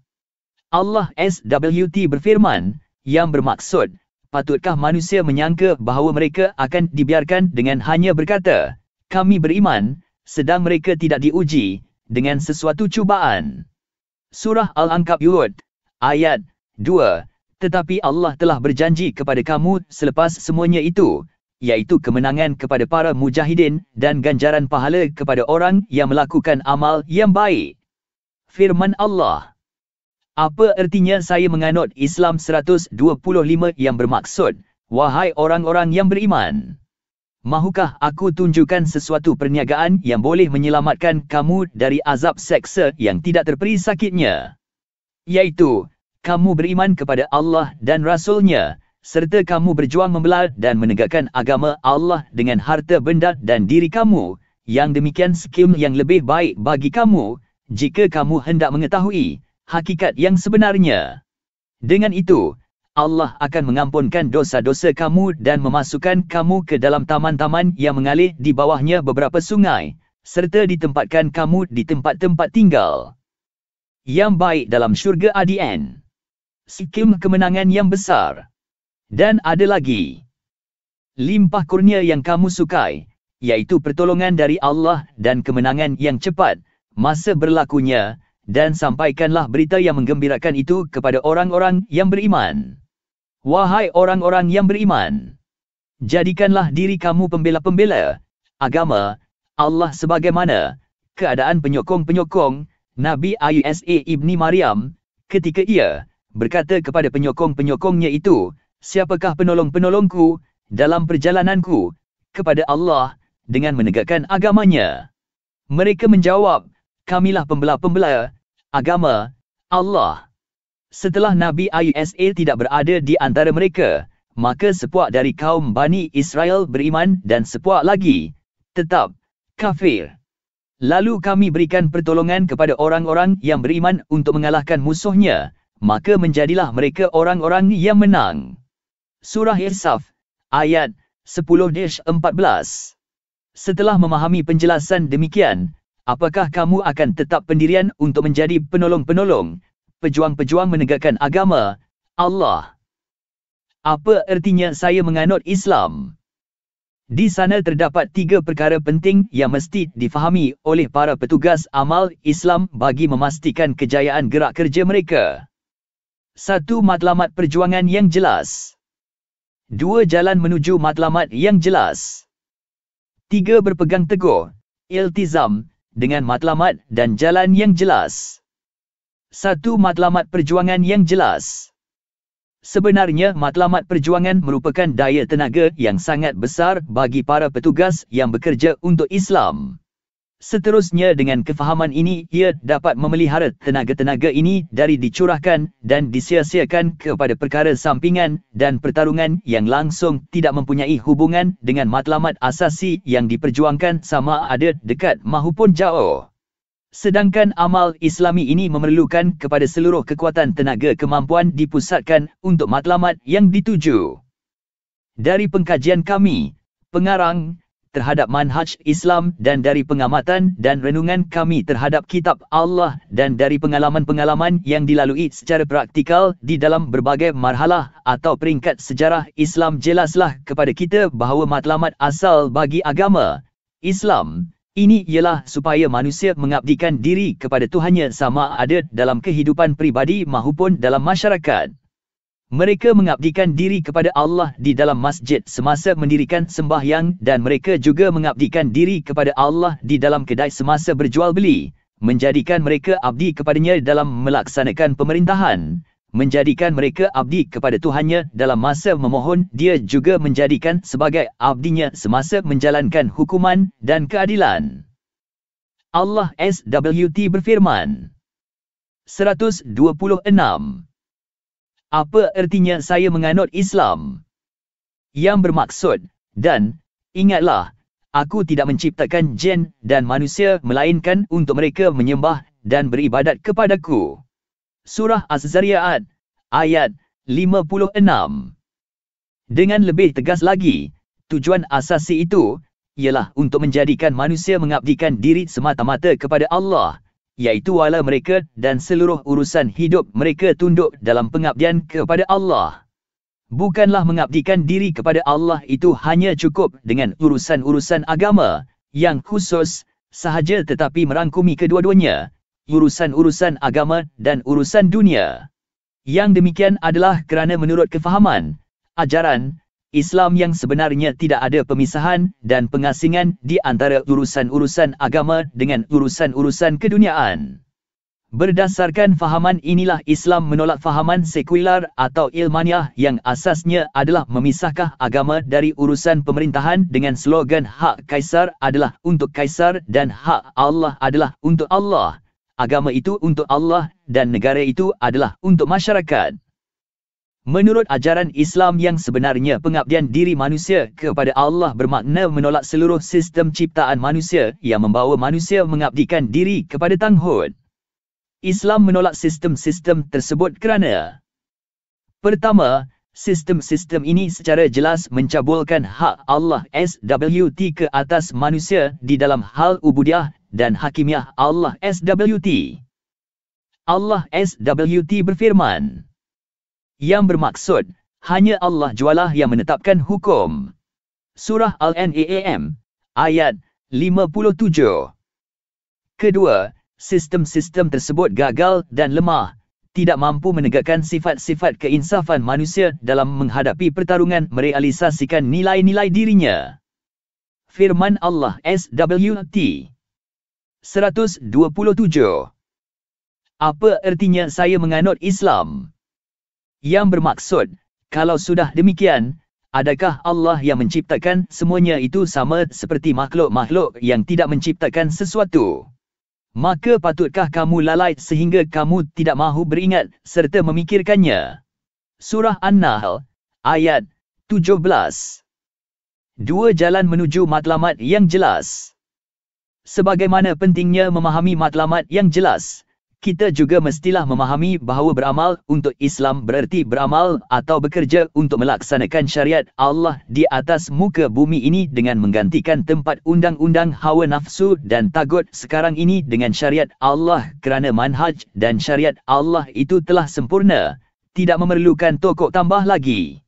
Allah SWT berfirman, yang bermaksud, patutkah manusia menyangka bahawa mereka akan dibiarkan dengan hanya berkata, kami beriman, sedang mereka tidak diuji dengan sesuatu cubaan. Surah Al-Ankabut, ayat 2. Tetapi Allah telah berjanji kepada kamu selepas semuanya itu, iaitu kemenangan kepada para mujahidin dan ganjaran pahala kepada orang yang melakukan amal yang baik. Firman Allah. Apa artinya saya menganut Islam? 125 yang bermaksud, wahai orang-orang yang beriman, mahukah aku tunjukkan sesuatu perniagaan yang boleh menyelamatkan kamu dari azab seksa yang tidak terperi sakitnya? Iaitu, kamu beriman kepada Allah dan Rasul-Nya, serta kamu berjuang membela dan menegakkan agama Allah dengan harta benda dan diri kamu, yang demikian skim yang lebih baik bagi kamu, jika kamu hendak mengetahui hakikat yang sebenarnya. Dengan itu, Allah akan mengampunkan dosa-dosa kamu dan memasukkan kamu ke dalam taman-taman yang mengalir di bawahnya beberapa sungai, serta ditempatkan kamu di tempat-tempat tinggal yang baik dalam syurga ADN. Skim kemenangan yang besar. Dan ada lagi limpah kurnia yang kamu sukai, iaitu pertolongan dari Allah dan kemenangan yang cepat masa berlakunya, dan sampaikanlah berita yang menggembirakan itu kepada orang-orang yang beriman. Wahai orang-orang yang beriman, jadikanlah diri kamu pembela-pembela agama Allah sebagaimana keadaan penyokong-penyokong Nabi Isa ibni Maryam ketika ia berkata kepada penyokong-penyokongnya itu, siapakah penolong-penolongku dalam perjalananku kepada Allah dengan menegakkan agamanya? Mereka menjawab, kamilah pembela-pembela agama Allah. Setelah Nabi Isa tidak berada di antara mereka, maka sepuak dari kaum Bani Israel beriman dan sepuak lagi tetap kafir. Lalu kami berikan pertolongan kepada orang-orang yang beriman untuk mengalahkan musuhnya, maka menjadilah mereka orang-orang yang menang. Surah Irsaf, ayat 10-14. Setelah memahami penjelasan demikian, apakah kamu akan tetap pendirian untuk menjadi penolong-penolong, pejuang-pejuang menegakkan agama Allah? Apa artinya saya menganut Islam? Di sana terdapat 3 perkara penting yang mesti difahami oleh para petugas amal Islam bagi memastikan kejayaan gerak kerja mereka. 1. Matlamat perjuangan yang jelas. 2. Jalan menuju matlamat yang jelas. 3. Berpegang teguh, iltizam, dengan matlamat dan jalan yang jelas. 1. Matlamat perjuangan yang jelas. Sebenarnya matlamat perjuangan merupakan daya tenaga yang sangat besar bagi para petugas yang bekerja untuk Islam. Seterusnya dengan kefahaman ini ia dapat memelihara tenaga-tenaga ini dari dicurahkan dan disia-siakan kepada perkara sampingan dan pertarungan yang langsung tidak mempunyai hubungan dengan matlamat asasi yang diperjuangkan sama ada dekat mahupun jauh. Sedangkan amal Islami ini memerlukan kepada seluruh kekuatan tenaga kemampuan dipusatkan untuk matlamat yang dituju. Dari pengkajian kami, pengarang, terhadap manhaj Islam dan dari pengamatan dan renungan kami terhadap kitab Allah dan dari pengalaman-pengalaman yang dilalui secara praktikal di dalam berbagai marhalah atau peringkat sejarah Islam, jelaslah kepada kita bahawa matlamat asal bagi agama Islam ini ialah supaya manusia mengabdikan diri kepada Tuhannya sama ada dalam kehidupan peribadi mahupun dalam masyarakat. Mereka mengabdikan diri kepada Allah di dalam masjid semasa mendirikan sembahyang dan mereka juga mengabdikan diri kepada Allah di dalam kedai semasa berjual beli, menjadikan mereka abdi kepadanya dalam melaksanakan pemerintahan, menjadikan mereka abdi kepada Tuhannya dalam masa memohon, dia juga menjadikan sebagai abdinya semasa menjalankan hukuman dan keadilan. Allah SWT berfirman 126. Apa artinya saya menganut Islam? Yang bermaksud, dan ingatlah, aku tidak menciptakan jin dan manusia melainkan untuk mereka menyembah dan beribadat kepadaku. Surah Az-Zariyat, ayat 56. Dengan lebih tegas lagi, tujuan asasi itu ialah untuk menjadikan manusia mengabdikan diri semata-mata kepada Allah, iaitu wala mereka dan seluruh urusan hidup mereka tunduk dalam pengabdian kepada Allah. Bukanlah mengabdikan diri kepada Allah itu hanya cukup dengan urusan-urusan agama yang khusus sahaja, tetapi merangkumi kedua-duanya, urusan-urusan agama dan urusan dunia. Yang demikian adalah kerana menurut kefahaman ajaran Islam yang sebenarnya tidak ada pemisahan dan pengasingan di antara urusan-urusan agama dengan urusan-urusan keduniaan. Berdasarkan fahaman inilah Islam menolak fahaman sekular atau ilmiah yang asasnya adalah memisahkan agama dari urusan pemerintahan dengan slogan hak Kaisar adalah untuk Kaisar dan hak Allah adalah untuk Allah. Agama itu untuk Allah dan negara itu adalah untuk masyarakat. Menurut ajaran Islam yang sebenarnya pengabdian diri manusia kepada Allah bermakna menolak seluruh sistem ciptaan manusia yang membawa manusia mengabdikan diri kepada Tanghut. Islam menolak sistem-sistem tersebut kerana pertama, sistem-sistem ini secara jelas mencabulkan hak Allah SWT ke atas manusia di dalam hal ubudiah dan hakimiah Allah SWT. Allah SWT berfirman, yang bermaksud, hanya Allah jualah yang menetapkan hukum. Surah Al-An'am, ayat 57. Kedua, sistem-sistem tersebut gagal dan lemah, tidak mampu menegakkan sifat-sifat keinsafan manusia dalam menghadapi pertarungan merealisasikan nilai-nilai dirinya. Firman Allah SWT 127. Apa artinya saya menganut Islam? Yang bermaksud, kalau sudah demikian, adakah Allah yang menciptakan semuanya itu sama seperti makhluk-makhluk yang tidak menciptakan sesuatu? Maka patutkah kamu lalai sehingga kamu tidak mahu beringat serta memikirkannya? Surah An-Nahl, ayat 17. Dua jalan menuju matlamat yang jelas. Sebagaimana pentingnya memahami matlamat yang jelas, kita juga mestilah memahami bahawa beramal untuk Islam bererti beramal atau bekerja untuk melaksanakan syariat Allah di atas muka bumi ini dengan menggantikan tempat undang-undang hawa nafsu dan tagut sekarang ini dengan syariat Allah, kerana manhaj dan syariat Allah itu telah sempurna, tidak memerlukan tokok tambah lagi.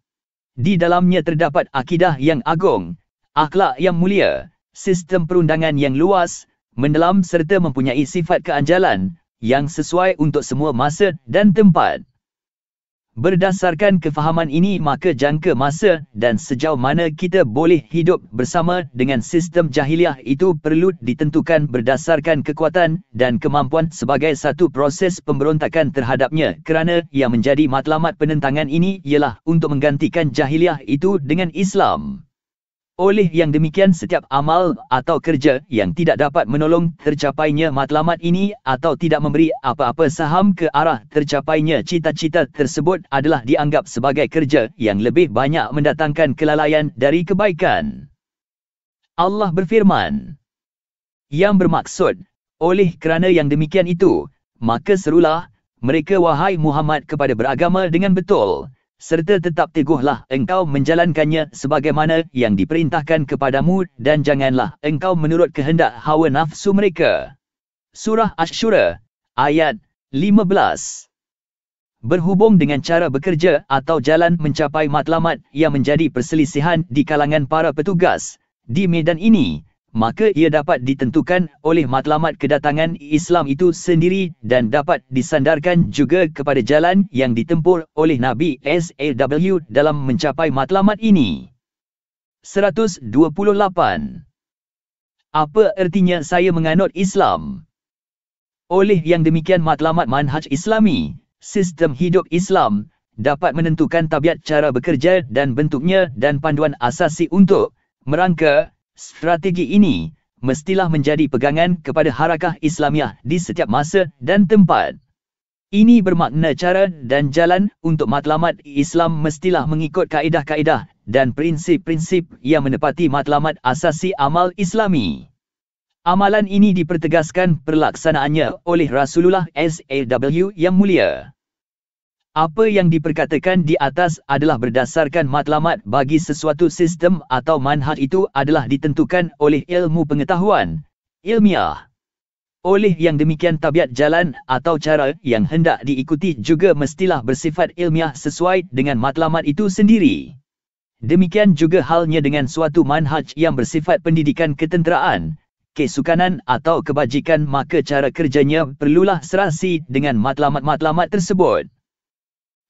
Di dalamnya terdapat akidah yang agung, akhlak yang mulia, sistem perundangan yang luas, mendalam serta mempunyai sifat keanjalan yang sesuai untuk semua masa dan tempat. Berdasarkan kefahaman ini, maka jangka masa dan sejauh mana kita boleh hidup bersama dengan sistem jahiliah itu perlu ditentukan berdasarkan kekuatan dan kemampuan sebagai satu proses pemberontakan terhadapnya, kerana yang menjadi matlamat penentangan ini ialah untuk menggantikan jahiliah itu dengan Islam. Oleh yang demikian, setiap amal atau kerja yang tidak dapat menolong tercapainya matlamat ini atau tidak memberi apa-apa saham ke arah tercapainya cita-cita tersebut adalah dianggap sebagai kerja yang lebih banyak mendatangkan kelalaian dari kebaikan. Allah berfirman, yang bermaksud, oleh kerana yang demikian itu, maka serulah mereka wahai Muhammad kepada beragama dengan betul, serta tetap teguhlah engkau menjalankannya sebagaimana yang diperintahkan kepadamu dan janganlah engkau menurut kehendak hawa nafsu mereka. Surah Asy-Syura, ayat 15. Berhubung dengan cara bekerja atau jalan mencapai matlamat yang menjadi perselisihan di kalangan para petugas di medan ini, maka ia dapat ditentukan oleh matlamat kedatangan Islam itu sendiri dan dapat disandarkan juga kepada jalan yang ditempuh oleh Nabi SAW dalam mencapai matlamat ini. 128. Apa artinya saya menganut Islam? Oleh yang demikian, matlamat manhaj Islami, sistem hidup Islam, dapat menentukan tabiat cara bekerja dan bentuknya, dan panduan asasi untuk merangka strategi ini mestilah menjadi pegangan kepada harakah Islamiah di setiap masa dan tempat. Ini bermakna cara dan jalan untuk matlamat Islam mestilah mengikut kaedah-kaedah dan prinsip-prinsip yang menepati matlamat asasi amal Islami. Amalan ini dipertegaskan perlaksanaannya oleh Rasulullah SAW yang mulia. Apa yang diperkatakan di atas adalah berdasarkan matlamat bagi sesuatu sistem atau manhaj itu adalah ditentukan oleh ilmu pengetahuan ilmiah. Oleh yang demikian, tabiat jalan atau cara yang hendak diikuti juga mestilah bersifat ilmiah sesuai dengan matlamat itu sendiri. Demikian juga halnya dengan suatu manhaj yang bersifat pendidikan ketenteraan, kesukanan atau kebajikan, maka cara kerjanya perlulah serasi dengan matlamat-matlamat tersebut.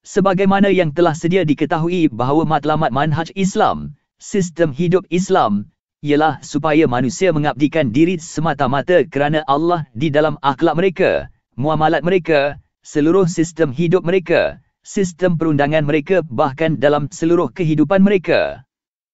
Sebagaimana yang telah sedia diketahui bahawa matlamat manhaj Islam, sistem hidup Islam, ialah supaya manusia mengabdikan diri semata-mata kerana Allah di dalam akhlak mereka, muamalat mereka, seluruh sistem hidup mereka, sistem perundangan mereka, bahkan dalam seluruh kehidupan mereka.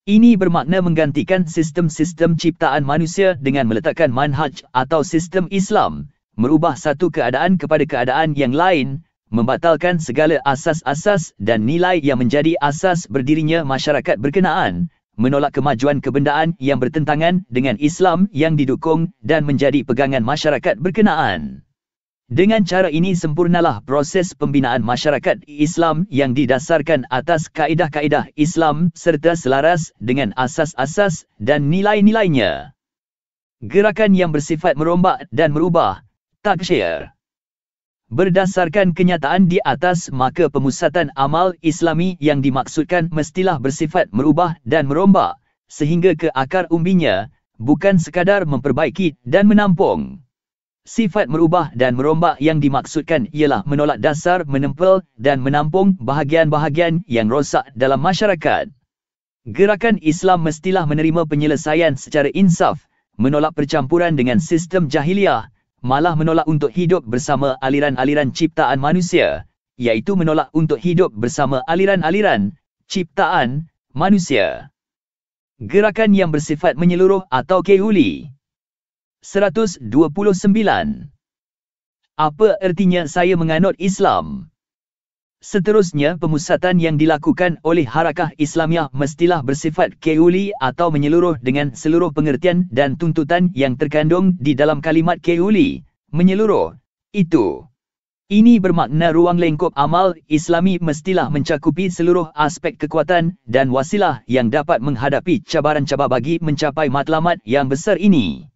Ini bermakna menggantikan sistem-sistem ciptaan manusia dengan meletakkan manhaj atau sistem Islam, merubah satu keadaan kepada keadaan yang lain, membatalkan segala asas-asas dan nilai yang menjadi asas berdirinya masyarakat berkenaan, menolak kemajuan kebendaan yang bertentangan dengan Islam yang didukung dan menjadi pegangan masyarakat berkenaan. Dengan cara ini sempurnalah proses pembinaan masyarakat Islam yang didasarkan atas kaedah-kaedah Islam serta selaras dengan asas-asas dan nilai-nilainya. Gerakan yang bersifat merombak dan merubah, taksyir. Berdasarkan kenyataan di atas, maka pemusatan amal Islami yang dimaksudkan mestilah bersifat merubah dan merombak sehingga ke akar umbinya, bukan sekadar memperbaiki dan menampung. Sifat merubah dan merombak yang dimaksudkan ialah menolak dasar, menempel dan menampung bahagian-bahagian yang rosak dalam masyarakat. Gerakan Islam mestilah menerima penyelesaian secara insaf, menolak percampuran dengan sistem jahiliah, malah menolak untuk hidup bersama aliran-aliran ciptaan manusia, iaitu menolak untuk hidup bersama aliran-aliran ciptaan manusia. Gerakan yang bersifat menyeluruh atau kehuli. 129. Apa artinya saya menganut Islam? Seterusnya, pemusatan yang dilakukan oleh harakah Islamiah mestilah bersifat kehuli atau menyeluruh dengan seluruh pengertian dan tuntutan yang terkandung di dalam kalimat kehuli, menyeluruh, itu. Ini bermakna ruang lingkup amal Islami mestilah mencakupi seluruh aspek kekuatan dan wasilah yang dapat menghadapi cabaran-cabar bagi mencapai matlamat yang besar ini.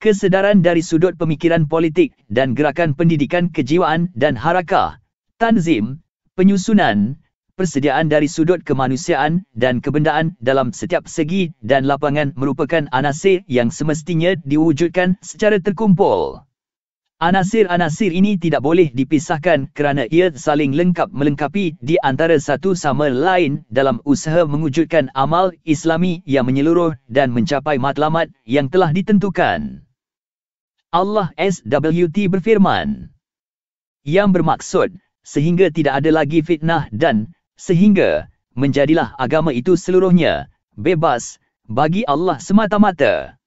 Kesedaran dari sudut pemikiran politik dan gerakan pendidikan kejiwaan dan harakah, tanzim, penyusunan, persediaan dari sudut kemanusiaan dan kebendaan dalam setiap segi dan lapangan merupakan anasir yang semestinya diwujudkan secara terkumpul. Anasir-anasir ini tidak boleh dipisahkan kerana ia saling lengkap melengkapi di antara satu sama lain dalam usaha mewujudkan amal Islami yang menyeluruh dan mencapai matlamat yang telah ditentukan. Allah SWT berfirman, yang bermaksud, sehingga tidak ada lagi fitnah dan sehingga menjadilah agama itu seluruhnya bebas bagi Allah semata-mata.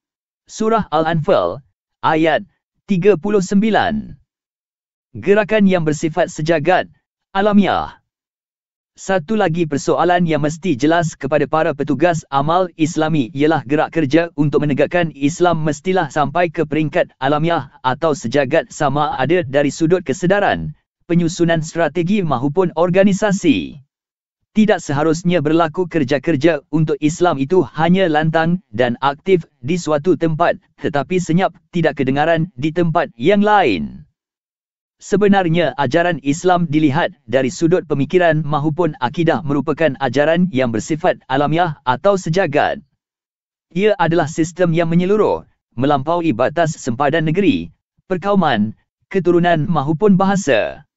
Surah Al-Anfal, ayat 39. Gerakan yang bersifat sejagat, alamiah. Satu lagi persoalan yang mesti jelas kepada para petugas amal Islami ialah gerak kerja untuk menegakkan Islam mestilah sampai ke peringkat alamiah atau sejagat sama ada dari sudut kesedaran, penyusunan strategi maupun organisasi. Tidak seharusnya berlaku kerja-kerja untuk Islam itu hanya lantang dan aktif di suatu tempat, tetapi senyap tidak kedengaran di tempat yang lain. Sebenarnya ajaran Islam dilihat dari sudut pemikiran maupun akidah merupakan ajaran yang bersifat alamiah atau sejagat. Ia adalah sistem yang menyeluruh, melampaui batas sempadan negeri, perkauman, keturunan maupun bahasa.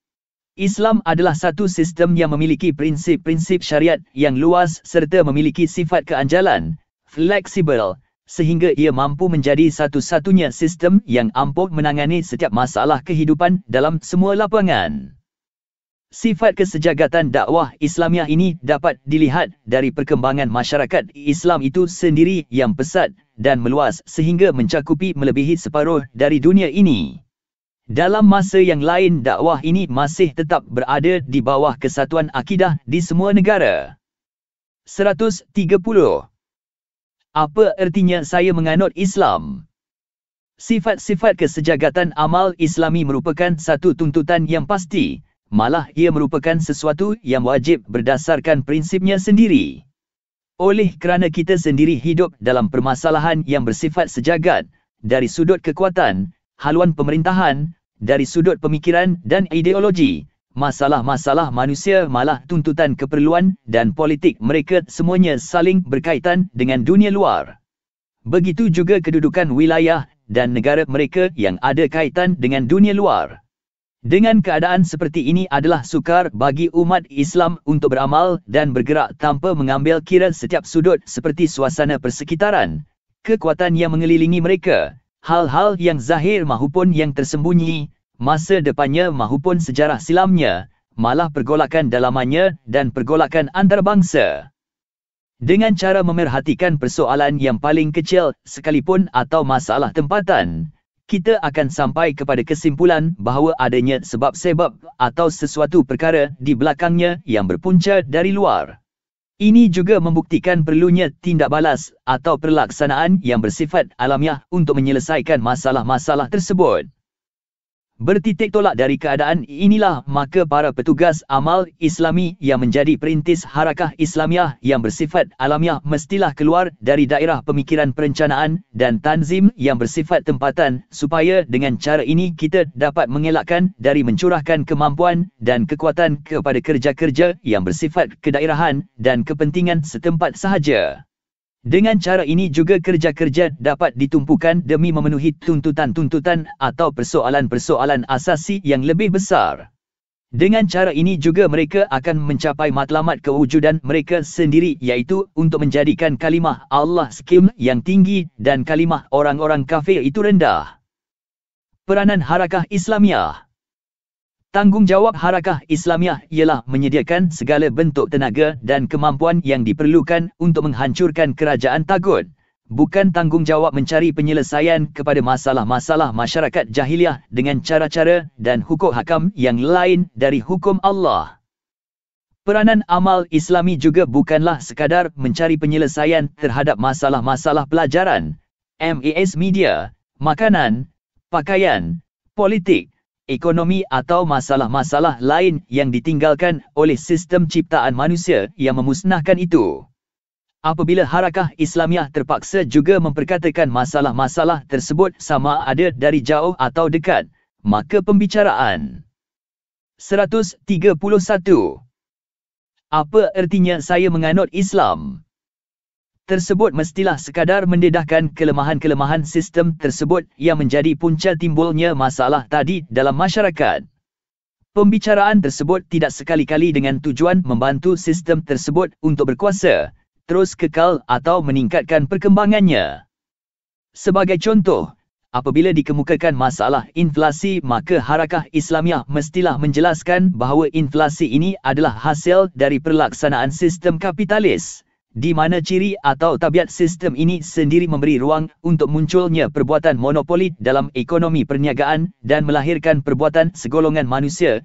Islam adalah satu sistem yang memiliki prinsip-prinsip syariat yang luas serta memiliki sifat keanjalan, fleksibel, sehingga ia mampu menjadi satu-satunya sistem yang ampuh menangani setiap masalah kehidupan dalam semua lapangan. Sifat kesejagatan dakwah Islamiah ini dapat dilihat dari perkembangan masyarakat Islam itu sendiri yang pesat dan meluas sehingga mencakupi melebihi separuh dari dunia ini. Dalam masa yang lain dakwah ini masih tetap berada di bawah kesatuan akidah di semua negara. 130. Apa artinya saya menganut Islam? Sifat-sifat kesejagatan amal Islami merupakan satu tuntutan yang pasti, malah ia merupakan sesuatu yang wajib berdasarkan prinsipnya sendiri. Oleh kerana kita sendiri hidup dalam permasalahan yang bersifat sejagat, dari sudut kekuatan, haluan pemerintahan, dari sudut pemikiran dan ideologi, masalah-masalah manusia malah tuntutan keperluan dan politik mereka semuanya saling berkaitan dengan dunia luar. Begitu juga kedudukan wilayah dan negara mereka yang ada kaitan dengan dunia luar. Dengan keadaan seperti ini adalah sukar bagi umat Islam untuk beramal dan bergerak tanpa mengambil kira setiap sudut seperti suasana persekitaran, kekuatan yang mengelilingi mereka, hal-hal yang zahir maupun yang tersembunyi, masa depannya maupun sejarah silamnya, malah pergolakan dalamannya dan pergolakan antarabangsa. Dengan cara memerhatikan persoalan yang paling kecil sekalipun atau masalah tempatan, kita akan sampai kepada kesimpulan bahawa adanya sebab-sebab atau sesuatu perkara di belakangnya yang berpunca dari luar. Ini juga membuktikan perlunya tindak balas atau pelaksanaan yang bersifat alamiah untuk menyelesaikan masalah-masalah tersebut. Bertitik tolak dari keadaan inilah maka para petugas amal Islami yang menjadi perintis harakah Islamiah yang bersifat alamiah mestilah keluar dari daerah pemikiran perencanaan dan tanzim yang bersifat tempatan supaya dengan cara ini kita dapat mengelakkan dari mencurahkan kemampuan dan kekuatan kepada kerja-kerja yang bersifat kedaerahan dan kepentingan setempat sahaja. Dengan cara ini juga kerja-kerja dapat ditumpukan demi memenuhi tuntutan-tuntutan atau persoalan-persoalan asasi yang lebih besar. Dengan cara ini juga mereka akan mencapai matlamat kewujudan mereka sendiri iaitu untuk menjadikan kalimah Allah yang tinggi dan kalimah orang-orang kafir itu rendah. Peranan harakah Islamiah. Tanggungjawab harakah Islamiah ialah menyediakan segala bentuk tenaga dan kemampuan yang diperlukan untuk menghancurkan kerajaan tagut, bukan tanggungjawab mencari penyelesaian kepada masalah-masalah masyarakat jahiliah dengan cara-cara dan hukum hakam yang lain dari hukum Allah. Peranan amal Islami juga bukanlah sekadar mencari penyelesaian terhadap masalah-masalah pelajaran, mass media, makanan, pakaian, politik, ekonomi atau masalah-masalah lain yang ditinggalkan oleh sistem ciptaan manusia yang memusnahkan itu. Apabila harakah Islamiah terpaksa juga memperkatakan masalah-masalah tersebut sama ada dari jauh atau dekat, maka pembicaraan. 131. Apa ertinya saya menganut Islam? Tersebut mestilah sekadar mendedahkan kelemahan-kelemahan sistem tersebut yang menjadi punca timbulnya masalah tadi dalam masyarakat. Pembicaraan tersebut tidak sekali-kali dengan tujuan membantu sistem tersebut untuk berkuasa, terus kekal atau meningkatkan perkembangannya. Sebagai contoh, apabila dikemukakan masalah inflasi, maka Harakah Islamiah mestilah menjelaskan bahawa inflasi ini adalah hasil dari pelaksanaan sistem kapitalis, di mana ciri atau tabiat sistem ini sendiri memberi ruang untuk munculnya perbuatan monopoli dalam ekonomi perniagaan dan melahirkan perbuatan segolongan manusia